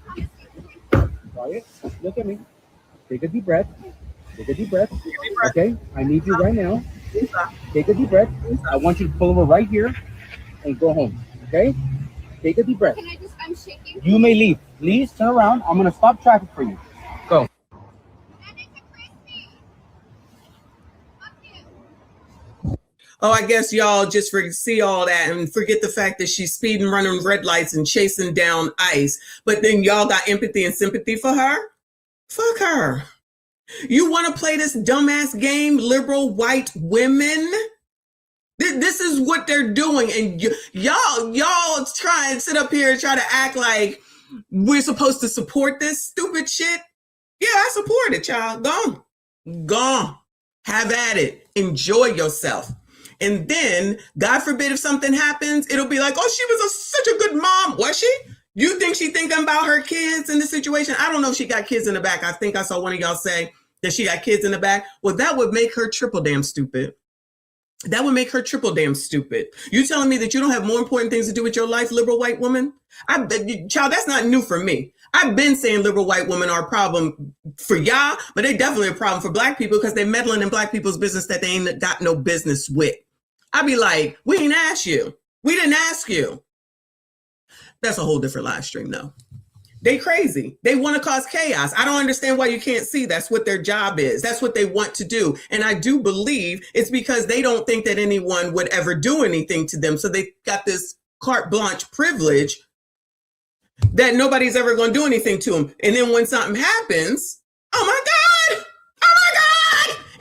Quiet. Look at me. Take a deep breath. Okay, I need you right now. Take a deep breath. I want you to pull over right here and go home. Okay? Take a deep breath. I'm shaking. You may leave. Please turn around. I'm going to stop traffic for you. Go. Oh, I guess y'all just see all that and forget the fact that she's speeding, running red lights and chasing down ICE. But then y'all got empathy and sympathy for her? Fuck her. You want to play this dumbass game, liberal white women? This is what they're doing. And y'all try and sit up here and try to act like we're supposed to support this stupid shit. Yeah, I support it, child. Gone. Have at it. Enjoy yourself. And then, God forbid, if something happens, it'll be like, oh, she was such a good mom. Was she? You think she thinking about her kids in this situation? I don't know if she got kids in the back. I think I saw one of y'all say that she got kids in the back. Well, that would make her triple damn stupid. You telling me that you don't have more important things to do with your life, liberal white woman? Child, that's not new for me. I've been saying liberal white women are a problem for y'all, but they definitely a problem for black people because they're meddling in black people's business that they ain't got no business with. I'd be like, we didn't ask you. We didn't ask you. That's a whole different live stream, though. They crazy. They want to cause chaos. I don't understand why you can't see that's what their job is. That's what they want to do. And I do believe it's because they don't think that anyone would ever do anything to them. So they got this carte blanche privilege that nobody's ever going to do anything to them. And then when something happens, oh my God.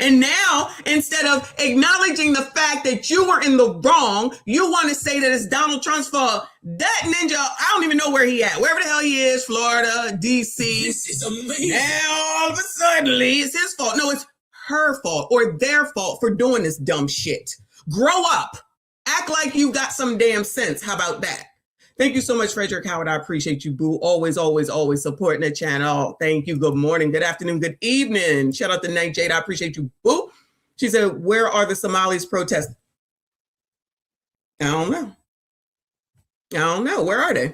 And now, instead of acknowledging the fact that you were in the wrong, you want to say that it's Donald Trump's fault. That ninja, I don't even know where he at. Wherever the hell he is, Florida, D.C. This is amazing. Now, all of a sudden, it's his fault. No, it's her fault or their fault for doing this dumb shit. Grow up. Act like you got some damn sense. How about that? Thank you so much, Frederick Howard. I appreciate you, boo. Always, always, always supporting the channel. Thank you. Good morning, good afternoon, good evening. Shout out to Night Jade. I appreciate you, boo. She said, where are the Somalis protesting? I don't know. I don't know. Where are they?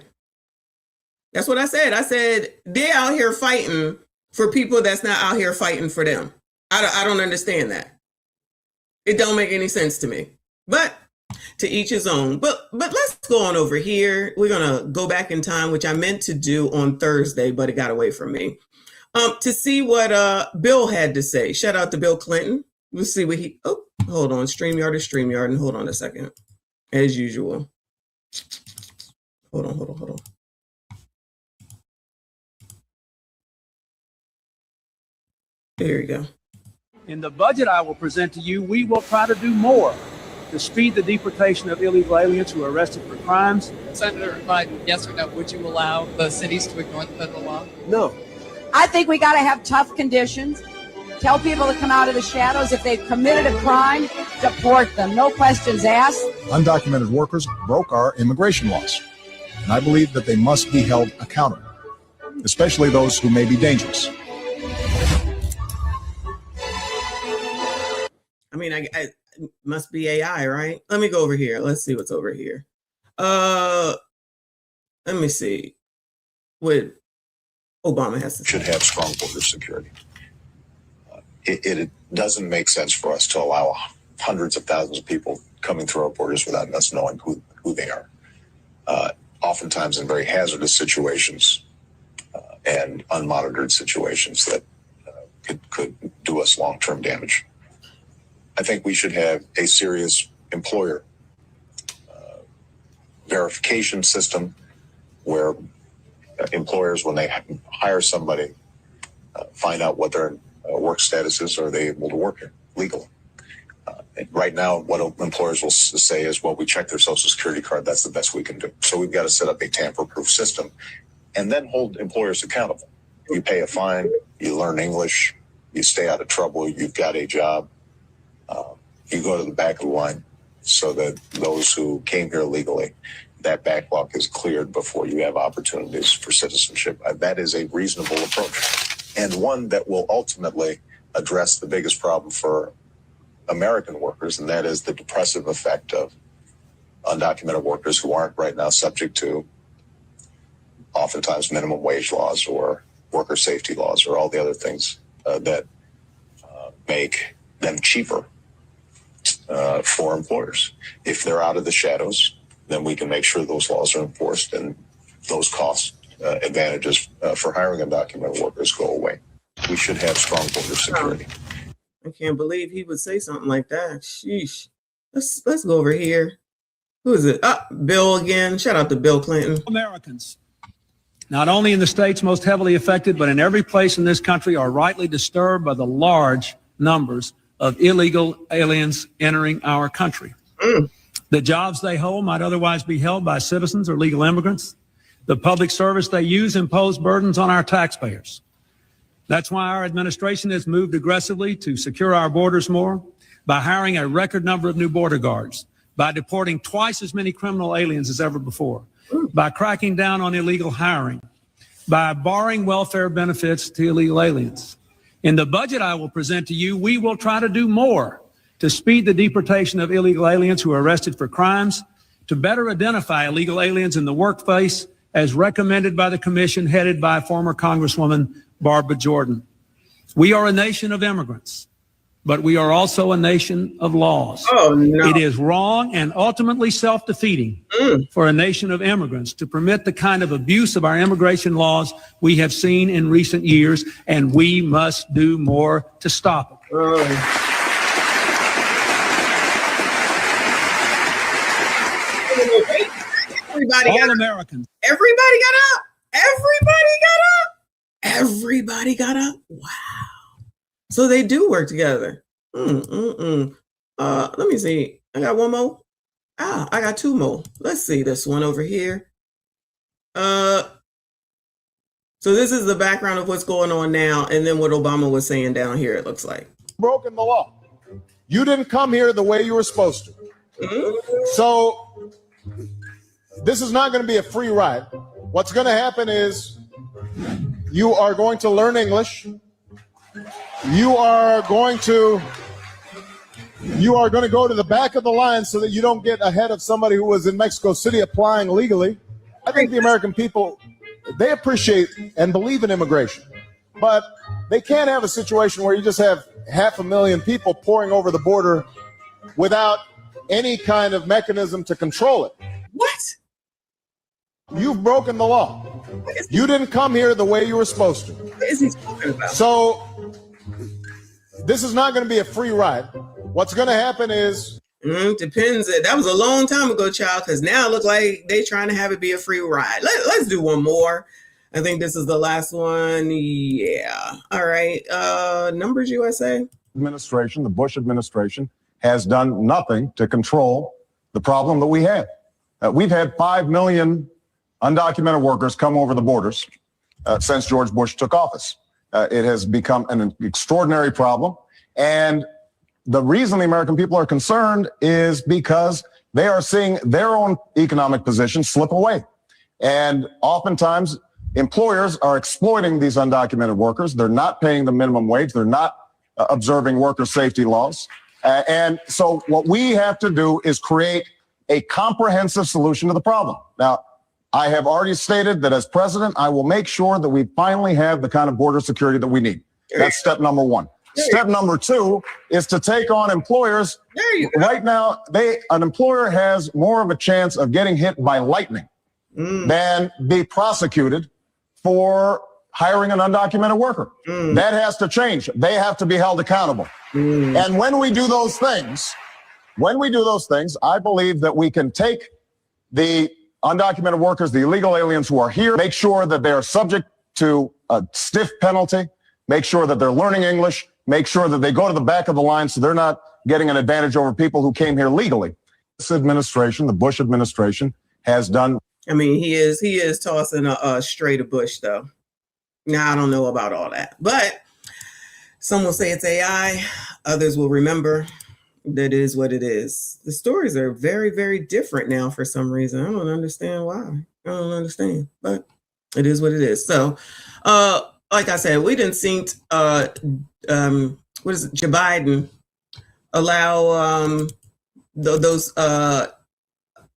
That's what I said. I said, they're out here fighting for people that's not out here fighting for them. I don't understand that. It don't make any sense to me. But to each his own. But let's go on over here. We're gonna go back in time, which I meant to do on Thursday, but it got away from me. To see what Bill had to say. Shout out to Bill Clinton. We'll see what he. Oh, hold on. StreamYard is StreamYard, and hold on a second. As usual. Hold on. There you go. In the budget I will present to you, we will try to do more to speed the deportation of illegal aliens who are arrested for crimes. Senator Biden, yes or no, would you allow the cities to ignore the federal law? No. I think we got to have tough conditions. Tell people to come out of the shadows. If they've committed a crime, deport them. No questions asked. Undocumented workers broke our immigration laws, and I believe that they must be held accountable, especially those who may be dangerous. I mean, I must be AI, right? Let me go over here. Let's see what's over here. Let me see what Obama has to say. Should have strong border security. It doesn't make sense for us to allow hundreds of thousands of people coming through our borders without us knowing who they are. Oftentimes in very hazardous situations and unmonitored situations that could do us long-term damage. I think we should have a serious employer verification system where employers, when they hire somebody, find out what their work status is. Are they able to work here legally? Right now, what employers will say is, well, we check their social security card. That's the best we can do. So we've got to set up a tamper-proof system and then hold employers accountable. You pay a fine, you learn English, you stay out of trouble, you've got a job. You go to the back of the line so that those who came here legally, that backlog is cleared before you have opportunities for citizenship. That is a reasonable approach, and one that will ultimately address the biggest problem for American workers, and that is the depressive effect of undocumented workers who aren't right now subject to oftentimes minimum wage laws or worker safety laws or all the other things that make them cheaper for employers. If they're out of the shadows, then we can make sure those laws are enforced and those cost advantages for hiring undocumented workers go away. We should have strong border security. I can't believe he would say something like that. Sheesh. Let's go over here. Who is it? Bill again. Shout out to Bill Clinton. Americans, not only in the states most heavily affected, but in every place in this country, are rightly disturbed by the large numbers of illegal aliens entering our country. The jobs they hold might otherwise be held by citizens or legal immigrants. The public service they use impose burdens on our taxpayers. That's why our administration has moved aggressively to secure our borders more by hiring a record number of new border guards, by deporting twice as many criminal aliens as ever before, by cracking down on illegal hiring, by barring welfare benefits to illegal aliens. In the budget I will present to you, we will try to do more to speed the deportation of illegal aliens who are arrested for crimes, to better identify illegal aliens in the workplace as recommended by the commission headed by former Congresswoman Barbara Jordan. We are a nation of immigrants, but we are also a nation of laws. Oh, no. It is wrong and ultimately self-defeating for a nation of immigrants to permit the kind of abuse of our immigration laws we have seen in recent years, and we must do more to stop it. Everybody got Americans. Everybody got up. Everybody got up. Everybody got up. Wow. So they do work together. Let me see. I got one more. I got two more. Let's see this one over here. So this is the background of what's going on now, and then what Obama was saying down here, it looks like. Broken the law. You didn't come here the way you were supposed to. So this is not going to be a free ride. What's going to happen is you are going to learn English. You are going to go to the back of the line so that you don't get ahead of somebody who was in Mexico City applying legally. I think the American people, they appreciate and believe in immigration, but they can't have a situation where you just have 500,000 people pouring over the border without any kind of mechanism to control it. What? You've broken the law. You didn't come here the way you were supposed to. What is he talking about? So this is not going to be a free ride. What's going to happen is... Depends. That was a long time ago, child, because now it looks like they trying to have it be a free ride. Let's do one more. I think this is the last one. Yeah. All right. Numbers USA. Administration, the Bush administration, has done nothing to control the problem that we had. We've had 5 million undocumented workers come over the borders since George Bush took office. It has become an extraordinary problem. And the reason the American people are concerned is because they are seeing their own economic position slip away. And oftentimes, employers are exploiting these undocumented workers. They're not paying the minimum wage. They're not observing worker safety laws. And so what we have to do is create a comprehensive solution to the problem. Now, I have already stated that as president, I will make sure that we finally have the kind of border security that we need. That's step number one. Step number two is to take on employers. Right now, an employer has more of a chance of getting hit by lightning than be prosecuted for hiring an undocumented worker. That has to change. They have to be held accountable. And when we do those things, I believe that we can take the undocumented workers, the illegal aliens who are here, make sure that they are subject to a stiff penalty, make sure that they're learning English, make sure that they go to the back of the line so they're not getting an advantage over people who came here legally. This administration, the Bush administration, has done. I mean, he is tossing a straight of Bush, though. Now, I don't know about all that, but some will say it's AI. Others will remember that is what it is. The stories are very, very different now for some reason. I don't understand why. I don't understand, but it is what it is. So, like I said, we didn't see what is it, Joe Biden allow those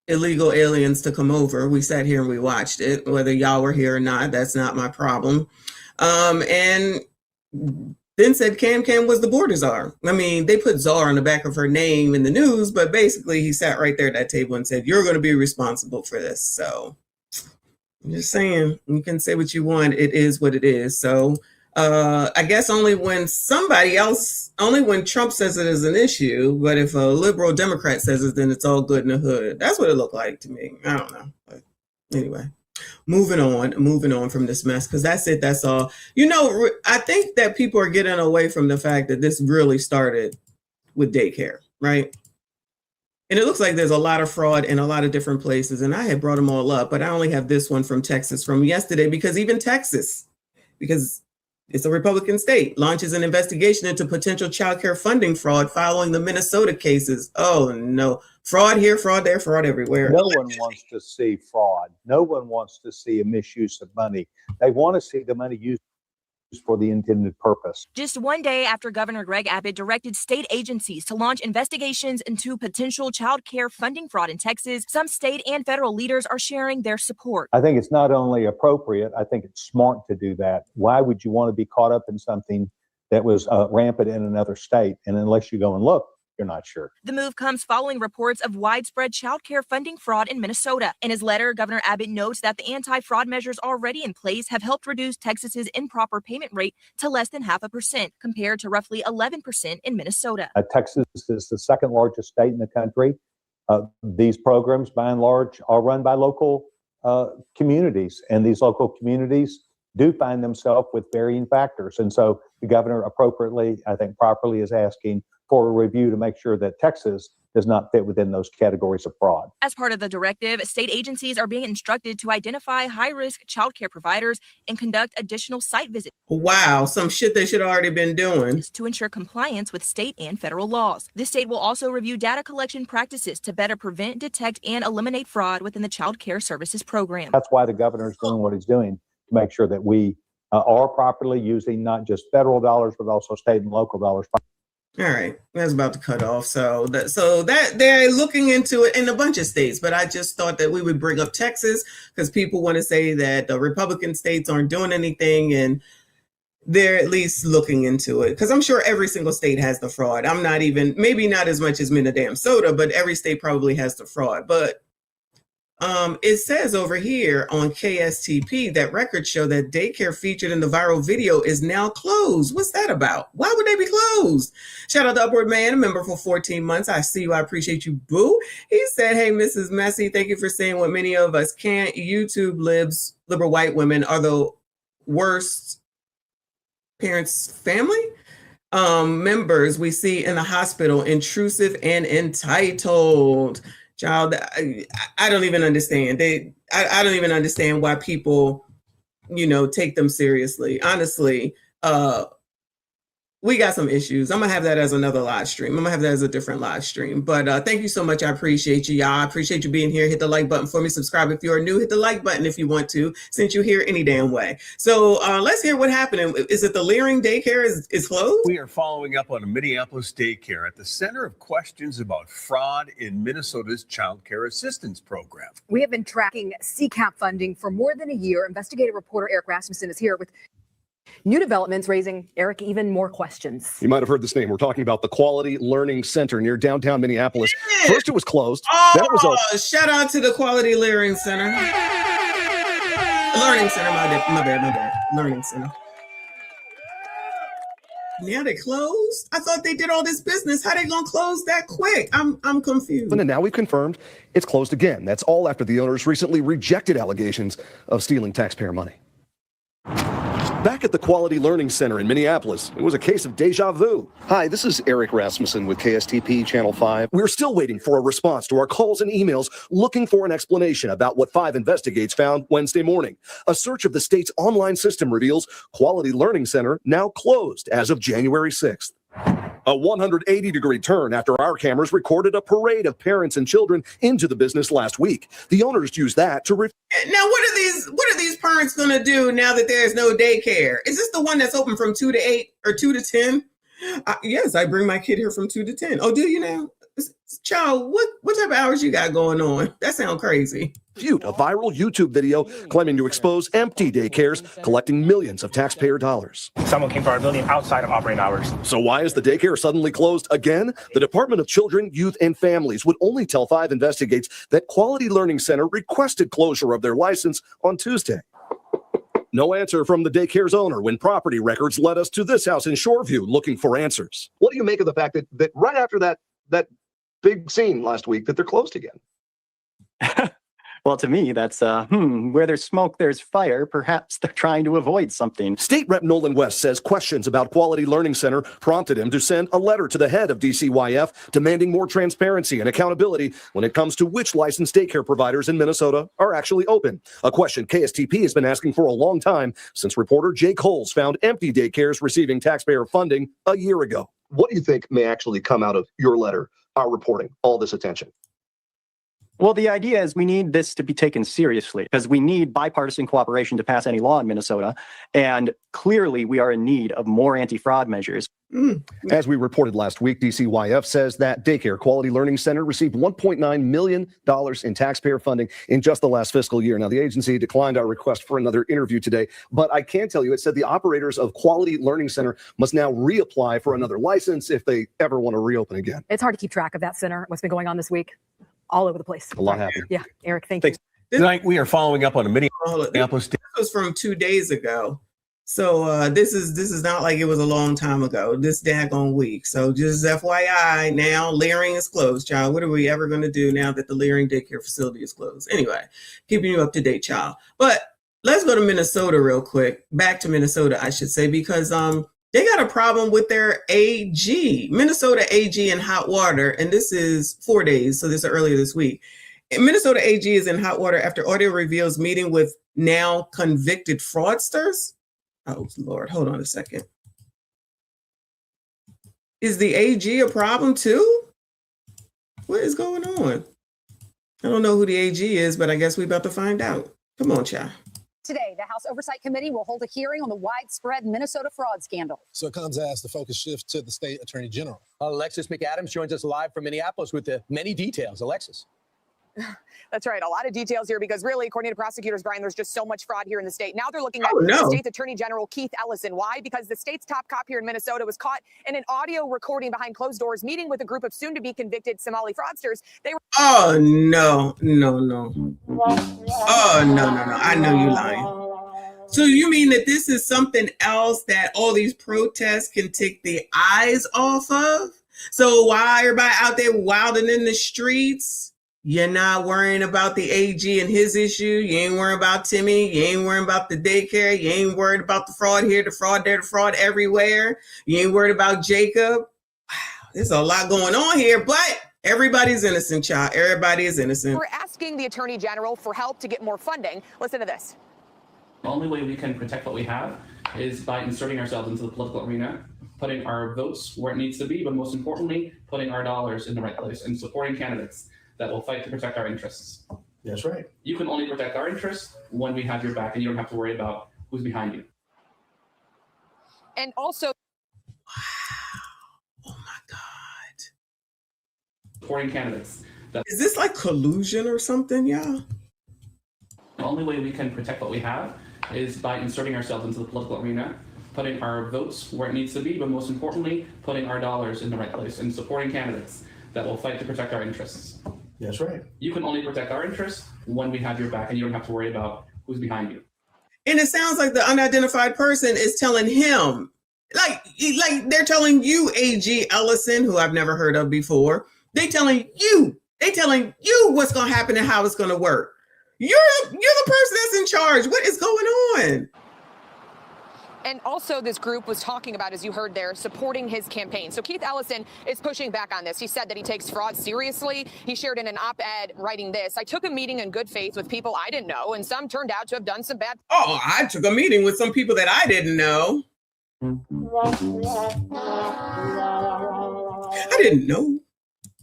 illegal aliens to come over. We sat here and we watched it. Whether y'all were here or not, that's not my problem. And then said Cam was the border czar. I mean, they put czar on the back of her name in the news, but basically he sat right there at that table and said, you're going to be responsible for this. So I'm just saying, you can say what you want. It is what it is. So I guess only when Trump says it is an issue, but if a liberal Democrat says it, then it's all good in the hood. That's what it looked like to me. I don't know. But anyway. Moving on from this mess, because that's it. That's all. You know, I think that people are getting away from the fact that this really started with daycare, right? And it looks like there's a lot of fraud in a lot of different places. And I had brought them all up, but I only have this one from Texas from yesterday, because even Texas, because it's a Republican state, launches an investigation into potential child care funding fraud following the Minnesota cases. Oh, no. Fraud here, fraud there, fraud everywhere. No one wants to see fraud. No one wants to see a misuse of money. They want to see the money used for the intended purpose. Just one day after Governor Greg Abbott directed state agencies to launch investigations into potential child care funding fraud in Texas, some state and federal leaders are sharing their support. I think it's not only appropriate, I think it's smart to do that. Why would you want to be caught up in something that was rampant in another state? And unless you go and look, you're not sure. The move comes following reports of widespread child care funding fraud in Minnesota. In his letter, Governor Abbott notes that the anti-fraud measures already in place have helped reduce Texas's improper payment rate to less than 0.5%, compared to roughly 11% in Minnesota. Texas is the second largest state in the country. These programs, by and large, are run by local communities, and these local communities do find themselves with varying factors. And so the governor appropriately, I think properly, is asking for a review to make sure that Texas does not fit within those categories of fraud. As part of the directive, state agencies are being instructed to identify high-risk childcare providers and conduct additional site visits. Wow, some shit they should have already been doing. To ensure compliance with state and federal laws. The state will also review data collection practices to better prevent, detect, and eliminate fraud within the child care services program. That's why the governor is doing what he's doing, to make sure that we are properly using not just federal dollars, but also state and local dollars. All right, that's about to cut off. So that they're looking into it in a bunch of states, but I just thought that we would bring up Texas because people want to say that the Republican states aren't doing anything, and they're at least looking into it. Because I'm sure every single state has the fraud. Maybe not as much as Minnesota, but every state probably has the fraud. But it says over here on KSTP that records show that daycare featured in the viral video is now closed. What's that about? Why would they be closed? Shout out to Upward Man, a member for 14 months. I see you. I appreciate you, boo. He said, hey, Mrs. Messy, thank you for saying what many of us can't. YouTube liberal white women are the worst parents' family members we see in the hospital, intrusive and entitled. Child, I don't even understand. I don't even understand why people, take them seriously. Honestly, we got some issues. I'm gonna have that as another live stream. I'm gonna have that as a different live stream. But thank you so much. I appreciate you, y'all. I appreciate you being here. Hit the like button for me. Subscribe if you're new. Hit the like button if you want to, since you're here any damn way. So let's hear what happened. Is it the Leering daycare is closed? We are following up on a Minneapolis daycare at the center of questions about fraud in Minnesota's child care assistance program. We have been tracking CCAP funding for more than a year. Investigative reporter Eric Rasmussen is here with new developments, raising, Eric, even more questions. You might have heard this name. We're talking about the Quality Learning Center near downtown Minneapolis. Yeah. First, it was closed. Oh, then it was open. Shout out to the Quality Learning Center. Learning Center, my bad. Learning Center. Now they closed? I thought they did all this business. How they gonna close that quick? I'm confused. And now we've confirmed it's closed again. That's all after the owners recently rejected allegations of stealing taxpayer money. Back at the Quality Learning Center in Minneapolis, it was a case of deja vu. Hi, this is Eric Rasmussen with KSTP Channel 5. We're still waiting for a response to our calls and emails looking for an explanation about what 5 Investigates found Wednesday morning. A search of the state's online system reveals Quality Learning Center now closed as of January 6th. A 180-degree turn after our cameras recorded a parade of parents and children into the business last week. The owners used that to... Now, what are these parents going to do now that there's no daycare? Is this the one that's open from 2 to 8 or 2 to 10? Yes, I bring my kid here from 2 to 10. Oh, do you now? Child, what type of hours you got going on? That sounds crazy. A viral YouTube video claiming to expose empty daycares collecting millions of taxpayer dollars. Someone came for our building outside of operating hours. So why is the daycare suddenly closed again? The Department of Children, Youth, and Families would only tell 5 Investigates that Quality Learning Center requested closure of their license on Tuesday. No answer from the daycare's owner when property records led us to this house in Shoreview looking for answers. What do you make of the fact that right after that big scene last week that they're closed again? Well, to me, that's, where there's smoke, there's fire. Perhaps they're trying to avoid something. State Rep Nolan West says questions about Quality Learning Center prompted him to send a letter to the head of DCYF demanding more transparency and accountability when it comes to which licensed daycare providers in Minnesota are actually open. A question KSTP has been asking for a long time since reporter Jake Holes found empty daycares receiving taxpayer funding a year ago. What do you think may actually come out of your letter, our reporting, all this attention? Well, the idea is we need this to be taken seriously because we need bipartisan cooperation to pass any law in Minnesota. And clearly, we are in need of more anti-fraud measures. As we reported last week, DCYF says that Daycare Quality Learning Center received $1.9 million in taxpayer funding in just the last fiscal year. Now, the agency declined our request for another interview today, but I can tell you it said the operators of Quality Learning Center must now reapply for another license if they ever want to reopen again. It's hard to keep track of that center, what's been going on this week, all over the place. A lot happened. Yeah, Eric, thank you. Tonight, we are following up on a Minneapolis. This was from 2 days ago. So this is not like it was a long time ago, this daggone week. So just FYI, now Leering is closed, child. What are we ever going to do now that the Leering daycare facility is closed? Anyway, keeping you up to date, child. But let's go to Minnesota real quick. Back to Minnesota, I should say, because They got a problem with their AG, Minnesota AG in hot water. And this is 4 days. So this is earlier this week. Minnesota AG is in hot water after audio reveals meeting with now convicted fraudsters. Oh, Lord, hold on a second. Is the AG a problem too? What is going on? I don't know who the AG is, but I guess we're about to find out. Come on, child. Today, the House Oversight Committee will hold a hearing on the widespread Minnesota fraud scandal. So it comes as the focus shifts to the state attorney general. Alexis McAdams joins us live from Minneapolis with the many details. Alexis. That's right. A lot of details here because really, according to prosecutors, Brian, there's just so much fraud here in the state. Now they're looking at the state's attorney general, Keith Ellison. Why? Because the state's top cop here in Minnesota was caught in an audio recording behind closed doors meeting with a group of soon-to-be convicted Somali fraudsters. They were. Oh, no. Oh, no. I know you're lying. So you mean that this is something else that all these protests can take the eyes off of? So while everybody out there wilding in the streets, you're not worrying about the AG and his issue. You ain't worrying about Timmy. You ain't worrying about the daycare. You ain't worried about the fraud here, the fraud there, the fraud everywhere. You ain't worried about Jacob. Wow, there's a lot going on here, but everybody's innocent, child. Everybody is innocent. We're asking the attorney general for help to get more funding. Listen to this. The only way we can protect what we have is by inserting ourselves into the political arena, putting our votes where it needs to be, but most importantly, putting our dollars in the right place and supporting candidates that will fight to protect our interests. That's right. You can only protect our interests when we have your back and you don't have to worry about who's behind you. And also, oh my God. Supporting candidates. Is this like collusion or something, y'all? The only way we can protect what we have is by inserting ourselves into the political arena, putting our votes where it needs to be, but most importantly, putting our dollars in the right place and supporting candidates that will fight to protect our interests. That's right. You can only protect our interests when we have your back and you don't have to worry about who's behind you. And it sounds like the unidentified person is telling him, like they're telling you, AG Ellison, who I've never heard of before. They telling you what's going to happen and how it's going to work. You're the person that's in charge. What is going on? And also this group was talking about, as you heard there, supporting his campaign. So Keith Ellison is pushing back on this. He said that he takes fraud seriously. He shared in an op-ed writing this: I took a meeting in good faith with people I didn't know, and some turned out to have done some bad. Oh, I took a meeting with some people that I didn't know. I didn't know.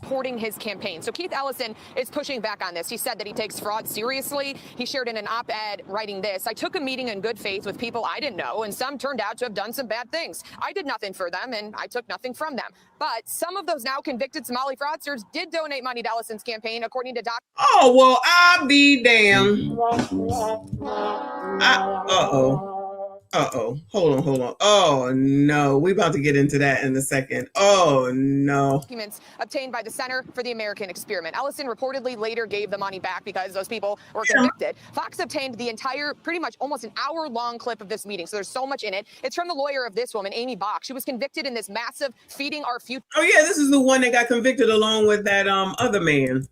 Supporting his campaign. So Keith Ellison is pushing back on this. He said that he takes fraud seriously. He shared in an op-ed writing this: I took a meeting in good faith with people I didn't know, and some turned out to have done some bad things. I did nothing for them, and I took nothing from them. But some of those now convicted Somali fraudsters did donate money to Ellison's campaign, according to Doc. Oh, well, I'll be damned. Hold on. Oh, no. We about to get into that in a second. Oh, no. Documents obtained by the Center for the American Experiment. Ellison reportedly later gave the money back because those people were convicted. Fox obtained the entire, pretty much almost an hour-long clip of this meeting, so there's so much in it. It's from the lawyer of this woman, Amy Bach. She was convicted in this massive Feeding Our Future. Oh, yeah, this is the one that got convicted along with that other man.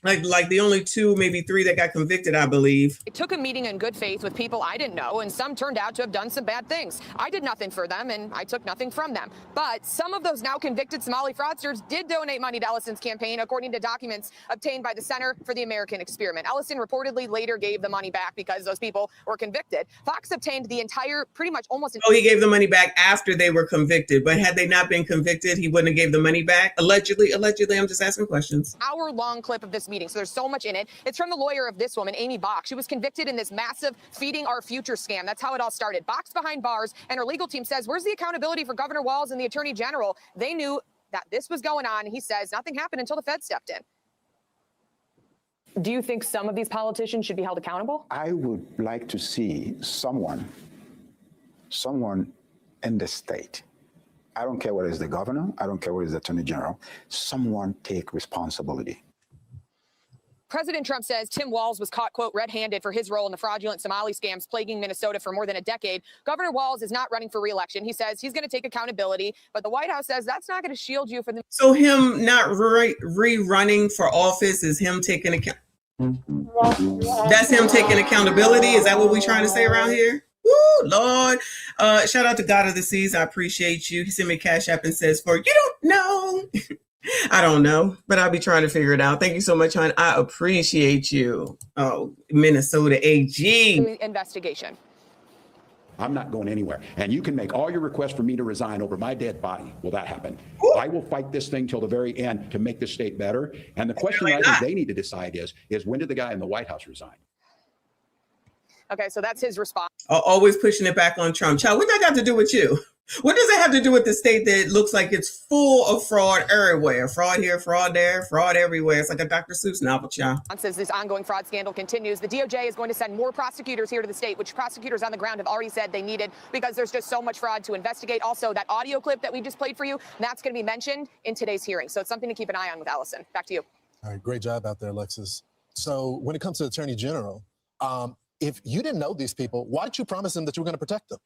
Like the only 2, maybe 3 that got convicted, I believe. I took a meeting in good faith with people I didn't know, and some turned out to have done some bad things. I did nothing for them, and I took nothing from them. But some of those now convicted Somali fraudsters did donate money to Ellison's campaign, according to documents obtained by the Center for the American Experiment. Ellison reportedly later gave the money back because those people were convicted. Fox obtained the entire, pretty much almost. Oh, he gave the money back after they were convicted. But had they not been convicted, he wouldn't have gave the money back. Allegedly, I'm just asking questions. Hour-long clip of this meeting, so there's so much in it. It's from the lawyer of this woman, Amy Bach. She was convicted in this massive Feeding Our Future scam. That's how it all started. Bach's behind bars, and her legal team says, where's the accountability for Governor Walz and the Attorney General? They knew that this was going on. He says nothing happened until the Fed stepped in. Do you think some of these politicians should be held accountable? I would like to see someone in the state, I don't care whether it's the governor, I don't care whether it's the Attorney General, someone take responsibility. President Trump says Tim Walz was caught, quote, red-handed for his role in the fraudulent Somali scams plaguing Minnesota for more than a decade. Governor Walz is not running for re-election. He says he's going to take accountability, but the White House says that's not going to shield you from the. So him not rerunning for office is him taking account. That's him taking accountability. Is that what we're trying to say around here? Woo, Lord. Shout out to God of the Seas. I appreciate you. He sent me a Cash App and says, for you don't know. I don't know, but I'll be trying to figure it out. Thank you so much, hon. I appreciate you. Oh, Minnesota AG. Investigation. I'm not going anywhere. And you can make all your requests for me to resign over my dead body. Will that happen? Ooh. I will fight this thing till the very end to make this state better. And the question I think they need to decide is when did the guy in the White House resign? Okay, so that's his response. Always pushing it back on Trump. Child, what that got to do with you? What does it have to do with the state that looks like it's full of fraud everywhere? Fraud here, fraud there, fraud everywhere. It's like a Dr. Seuss novel, child. As this ongoing fraud scandal continues, the DOJ is going to send more prosecutors here to the state, which prosecutors on the ground have already said they needed because there's just so much fraud to investigate. Also, that audio clip that we just played for you, that's going to be mentioned in today's hearing. So it's something to keep an eye on with Allison. Back to you. All right, great job out there, Alexis. So when it comes to Attorney General, if you didn't know these people, why did you promise them that you were going to protect them?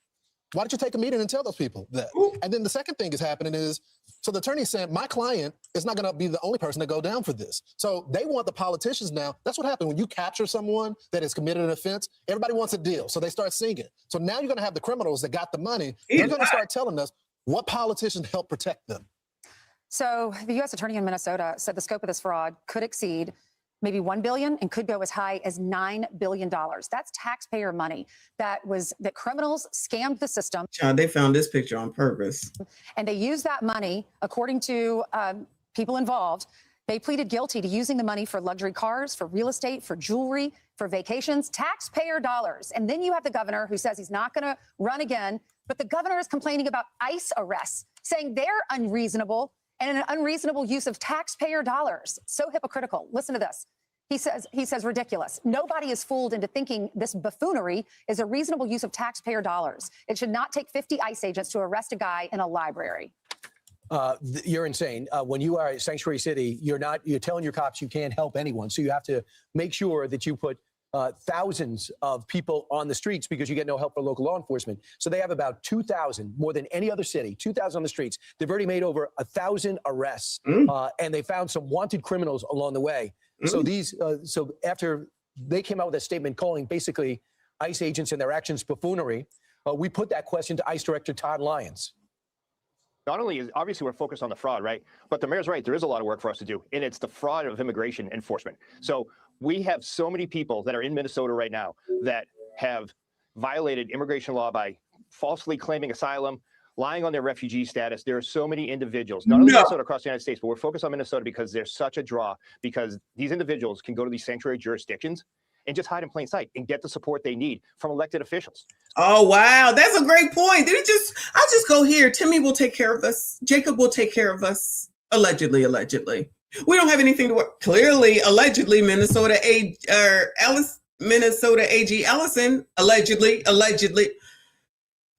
Why did you take a meeting and tell those people that? Ooh. And then the second thing is happening is, so the attorney is saying, my client is not going to be the only person to go down for this. So they want the politicians now. That's what happened when you capture someone that has committed an offense. Everybody wants a deal. So they start singing. So now you're going to have the criminals that got the money. They're going to start telling us what politicians help protect them. So the U.S. attorney in Minnesota said the scope of this fraud could exceed maybe $1 billion and could go as high as $9 billion. That's taxpayer money that criminals scammed the system. Child, they found this picture on purpose. And they used that money, according to people involved, they pleaded guilty to using the money for luxury cars, for real estate, for jewelry, for vacations, taxpayer dollars. And then you have the governor who says he's not going to run again, but the governor is complaining about ICE arrests, saying they're unreasonable and an unreasonable use of taxpayer dollars. So hypocritical. Listen to this. He says ridiculous. Nobody is fooled into thinking this buffoonery is a reasonable use of taxpayer dollars. It should not take 50 ICE agents to arrest a guy in a library. You're insane. When you are a sanctuary city, you're telling your cops you can't help anyone. So you have to make sure that you put thousands of people on the streets because you get no help from local law enforcement. So they have about 2,000, more than any other city, 2,000 on the streets. They've already made over 1,000 arrests, and they found some wanted criminals along the way. So so after they came out with a statement calling basically ICE agents and their actions buffoonery, we put that question to ICE Director Todd Lyons. Not only is obviously we're focused on the fraud, right? But the mayor's right. There is a lot of work for us to do, and it's the fraud of immigration enforcement. So we have so many people that are in Minnesota right now that have violated immigration law by falsely claiming asylum, lying on their refugee status. There are so many individuals, not only Minnesota, across the United States, but we're focused on Minnesota because there's such a draw, because these individuals can go to these sanctuary jurisdictions and just hide in plain sight and get the support they need from elected officials. Oh, wow. That's a great point. I'll just go here. Timmy will take care of us. Jacob will take care of us. Allegedly. We don't have anything to work. Clearly, allegedly, Minnesota AG Ellison, allegedly.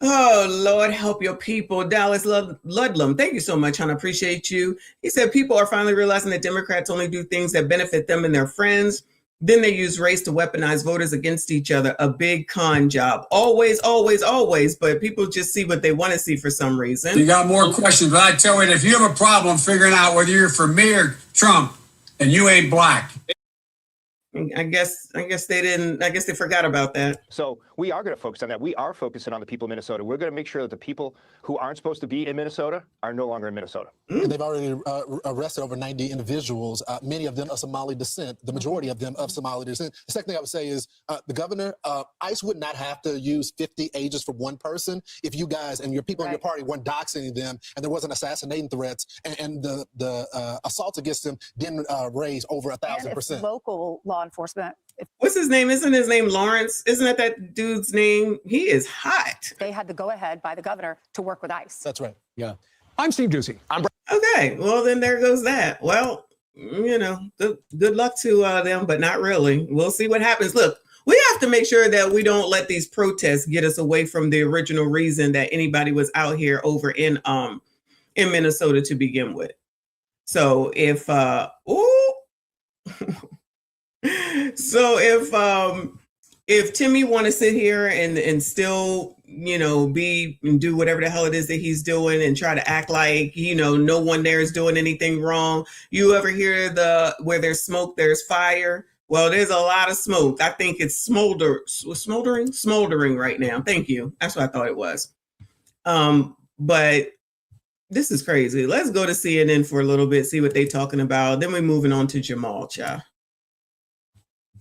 Oh, Lord, help your people. Dallas Ludlam, thank you so much, hon. I appreciate you. He said people are finally realizing that Democrats only do things that benefit them and their friends. Then they use race to weaponize voters against each other. A big con job. Always. But people just see what they want to see for some reason. You got more questions, but I tell you, if you have a problem figuring out whether you're for me or Trump, and you ain't black. I guess they forgot about that. So we are going to focus on that. We are focusing on the people of Minnesota. We're going to make sure that the people who aren't supposed to be in Minnesota are no longer in Minnesota. And they've already arrested over 90 individuals, many of them of Somali descent, the majority of them of Somali descent. The second thing I would say is the governor, ICE would not have to use 50 agents for one person if you guys and your people in your party weren't doxing them and there wasn't assassinating threats and the assaults against them didn't raise over 1,000%. Local law enforcement. What's his name? Isn't his name Lawrence? Isn't that dude's name? He is hot. They had the go-ahead by the governor to work with ICE. That's right. Yeah. I'm Steve Doocy. Okay. Well, then there goes that. Well, good luck to them, but not really. We'll see what happens. Look, we have to make sure that we don't let these protests get us away from the original reason that anybody was out here over in Minnesota to begin with. So if if Timmy want to sit here and still, be and do whatever the hell it is that he's doing and try to act like, no one there is doing anything wrong. You ever hear where there's smoke, there's fire? Well, there's a lot of smoke. I think it's smoldering right now. Thank you. That's what I thought it was. But this is crazy. Let's go to CNN for a little bit, see what they're talking about. Then we're moving on to Jamal, child.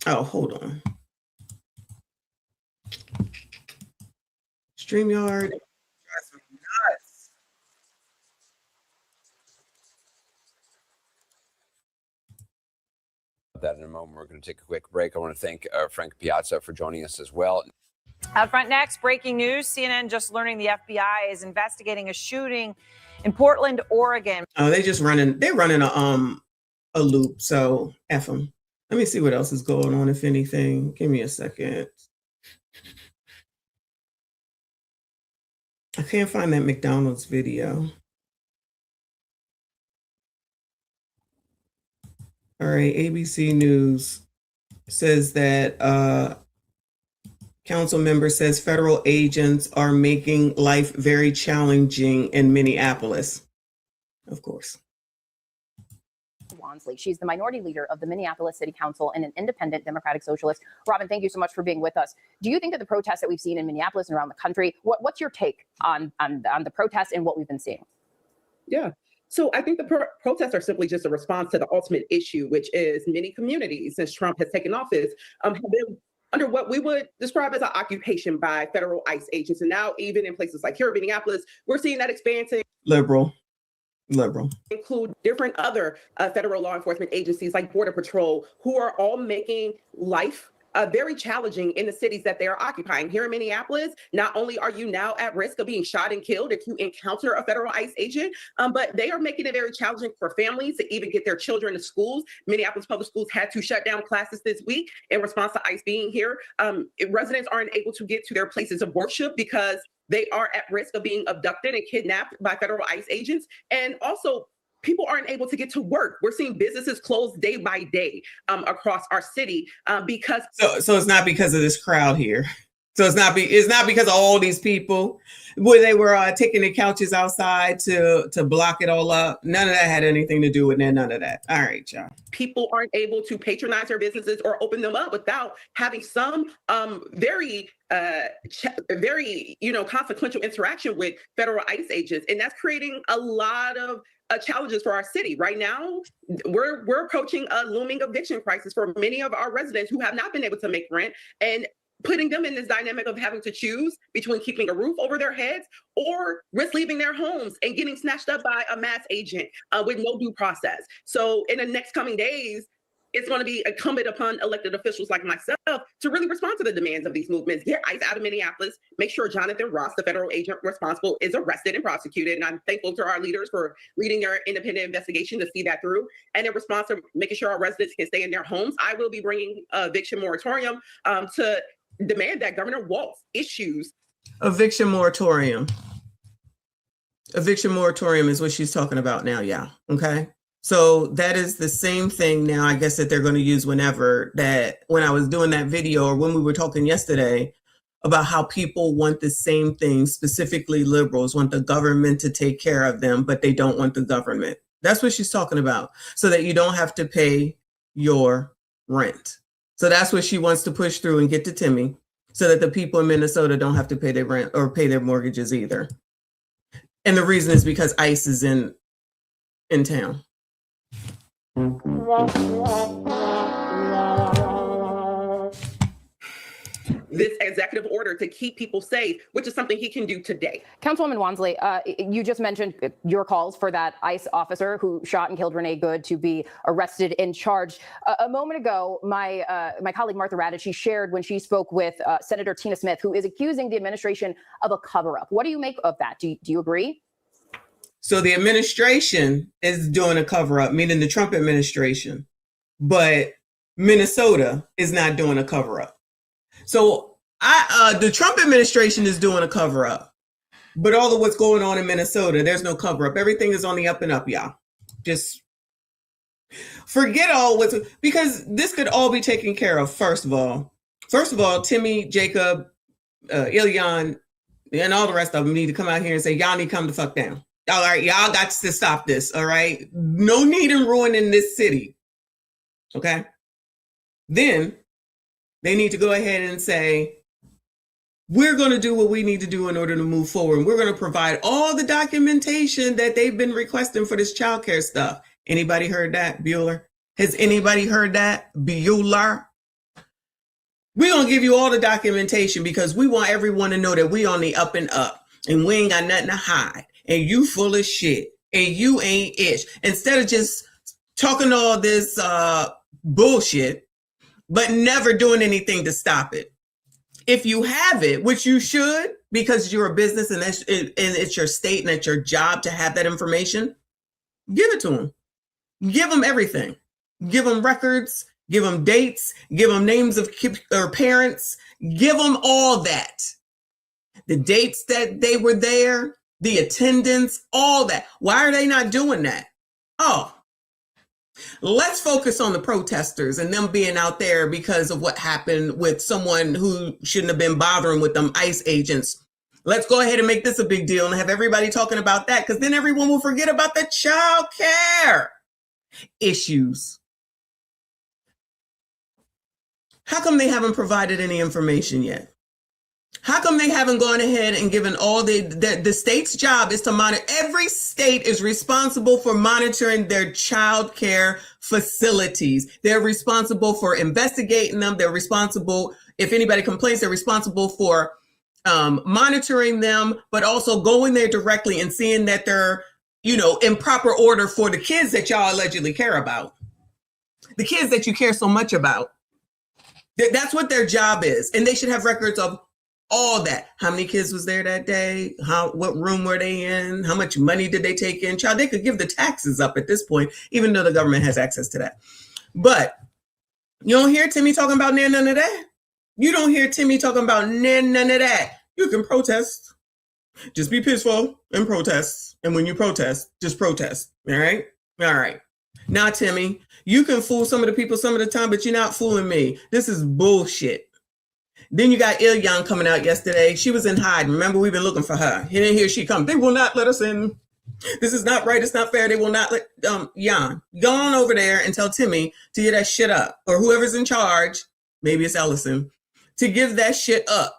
Oh, hold on. StreamYard. That in a moment. We're going to take a quick break. I want to thank Frank Piazza for joining us as well. Out front next, breaking news. CNN just learning the FBI is investigating a shooting in Portland, Oregon. Oh, they're running a loop. So F them. Let me see what else is going on, if anything. Give me a second. I can't find that McDonald's video. All right, ABC News says that council member says federal agents are making life very challenging in Minneapolis. Of course. Wansley. She's the minority leader of the Minneapolis City Council and an independent Democratic Socialist. Robin, thank you so much for being with us. Do you think that the protests that we've seen in Minneapolis and around the country, what's your take on the protests and what we've been seeing? Yeah. So I think the protests are simply just a response to the ultimate issue, which is many communities since Trump has taken office have been under what we would describe as an occupation by federal ICE agents. And now even in places like here in Minneapolis, we're seeing that expansion. Liberal. Include different other federal law enforcement agencies like Border Patrol, who are all making life very challenging in the cities that they are occupying. Here in Minneapolis, not only are you now at risk of being shot and killed if you encounter a federal ICE agent, but they are making it very challenging for families to even get their children to schools. Minneapolis public schools had to shut down classes this week in response to ICE being here. Residents aren't able to get to their places of worship because they are at risk of being abducted and kidnapped by federal ICE agents. And also, people aren't able to get to work. We're seeing businesses close day by day across our city because. So it's not because of this crowd here. So it's not because of all these people where they were taking the couches outside to block it all up. None of that had anything to do with that. None of that. All right, y'all. People aren't able to patronize their businesses or open them up without having some very consequential interaction with federal ICE agents, and that's creating a lot of challenges for our city. Right now, we're approaching a looming eviction crisis for many of our residents who have not been able to make rent, and putting them in this dynamic of having to choose between keeping a roof over their heads or risk leaving their homes and getting snatched up by a mass agent with no due process. So in the next coming days, it's going to be incumbent upon elected officials like myself to really respond to the demands of these movements. Get ICE out of Minneapolis, make sure Jonathan Ross, the federal agent responsible, is arrested and prosecuted. And I'm thankful to our leaders for leading their independent investigation to see that through. And in response to making sure our residents can stay in their homes, I will be bringing a eviction moratorium to demand that Governor Walz issues. Eviction moratorium. Eviction moratorium is what she's talking about now, yeah. Okay. So that is the same thing now, I guess, that they're going to use when I was doing that video, or when we were talking yesterday about how people want the same thing, specifically liberals want the government to take care of them, but they don't want the government. That's what she's talking about, so that you don't have to pay your rent. So that's what she wants to push through and get to Timmy, so that the people in Minnesota don't have to pay their rent or pay their mortgages either. And the reason is because ICE is in town. This executive order to keep people safe, which is something he can do today. Councilwoman Wansley, you just mentioned your calls for that ICE officer who shot and killed Renee Good to be arrested and charged. A moment ago, my colleague Martha Raddatz, she shared when she spoke with Senator Tina Smith, who is accusing the administration of a cover-up. What do you make of that? Do you agree? So the administration is doing a cover-up, meaning the Trump administration, but Minnesota is not doing a cover-up. So the Trump administration is doing a cover-up, but all of what's going on in Minnesota, there's no cover-up. Everything is on the up and up, y'all. Just forget because this could all be taken care of. First of all, Timmy, Jacob, Ilyan, and all the rest of them need to come out here and say, y'all need to come the fuck down. All right, y'all got to stop this, all right? No need in ruining this city, okay? Then they need to go ahead and say, we're going to do what we need to do in order to move forward. We're going to provide all the documentation that they've been requesting for this childcare stuff. Anybody heard that, Bueller? Has anybody heard that, Bueller? We're going to give you all the documentation because we want everyone to know that we on the up and up and we ain't got nothing to hide. And you full of shit and you ain't ish. Instead of just talking all this bullshit, but never doing anything to stop it. If you have it, which you should, because you're a business and it's your state and it's your job to have that information, give it to them. Give them everything. Give them records, give them dates, give them names of or parents, give them all that. The dates that they were there, the attendance, all that. Why are they not doing that? Oh, let's focus on the protesters and them being out there because of what happened with someone who shouldn't have been bothering with them ICE agents. Let's go ahead and make this a big deal and have everybody talking about that, because then everyone will forget about the child care issues. How come they haven't provided any information yet? How come they haven't gone ahead and given all the state's job is to monitor? Every state is responsible for monitoring their child care facilities. They're responsible for investigating them. They're responsible, if anybody complains, they're responsible for monitoring them, but also going there directly and seeing that they're, in proper order for the kids that y'all allegedly care about. The kids that you care so much about. That's what their job is. And they should have records of all that. How many kids was there that day? What room were they in? How much money did they take in? Child, they could give the taxes up at this point, even though the government has access to that. But you don't hear Timmy talking about none of that. You don't hear Timmy talking about none of that. You can protest. Just be peaceful and protest. And when you protest, just protest. All right? All right. Now, Timmy, you can fool some of the people some of the time, but you're not fooling me. This is bullshit. Then you got Ilyan coming out yesterday. She was in hiding. Remember, we've been looking for her. Here she comes. They will not let us in. This is not right. It's not fair. They will not let Jan. Go on over there and tell Timmy to get that shit up. Or whoever's in charge, maybe it's Ellison, to give that shit up.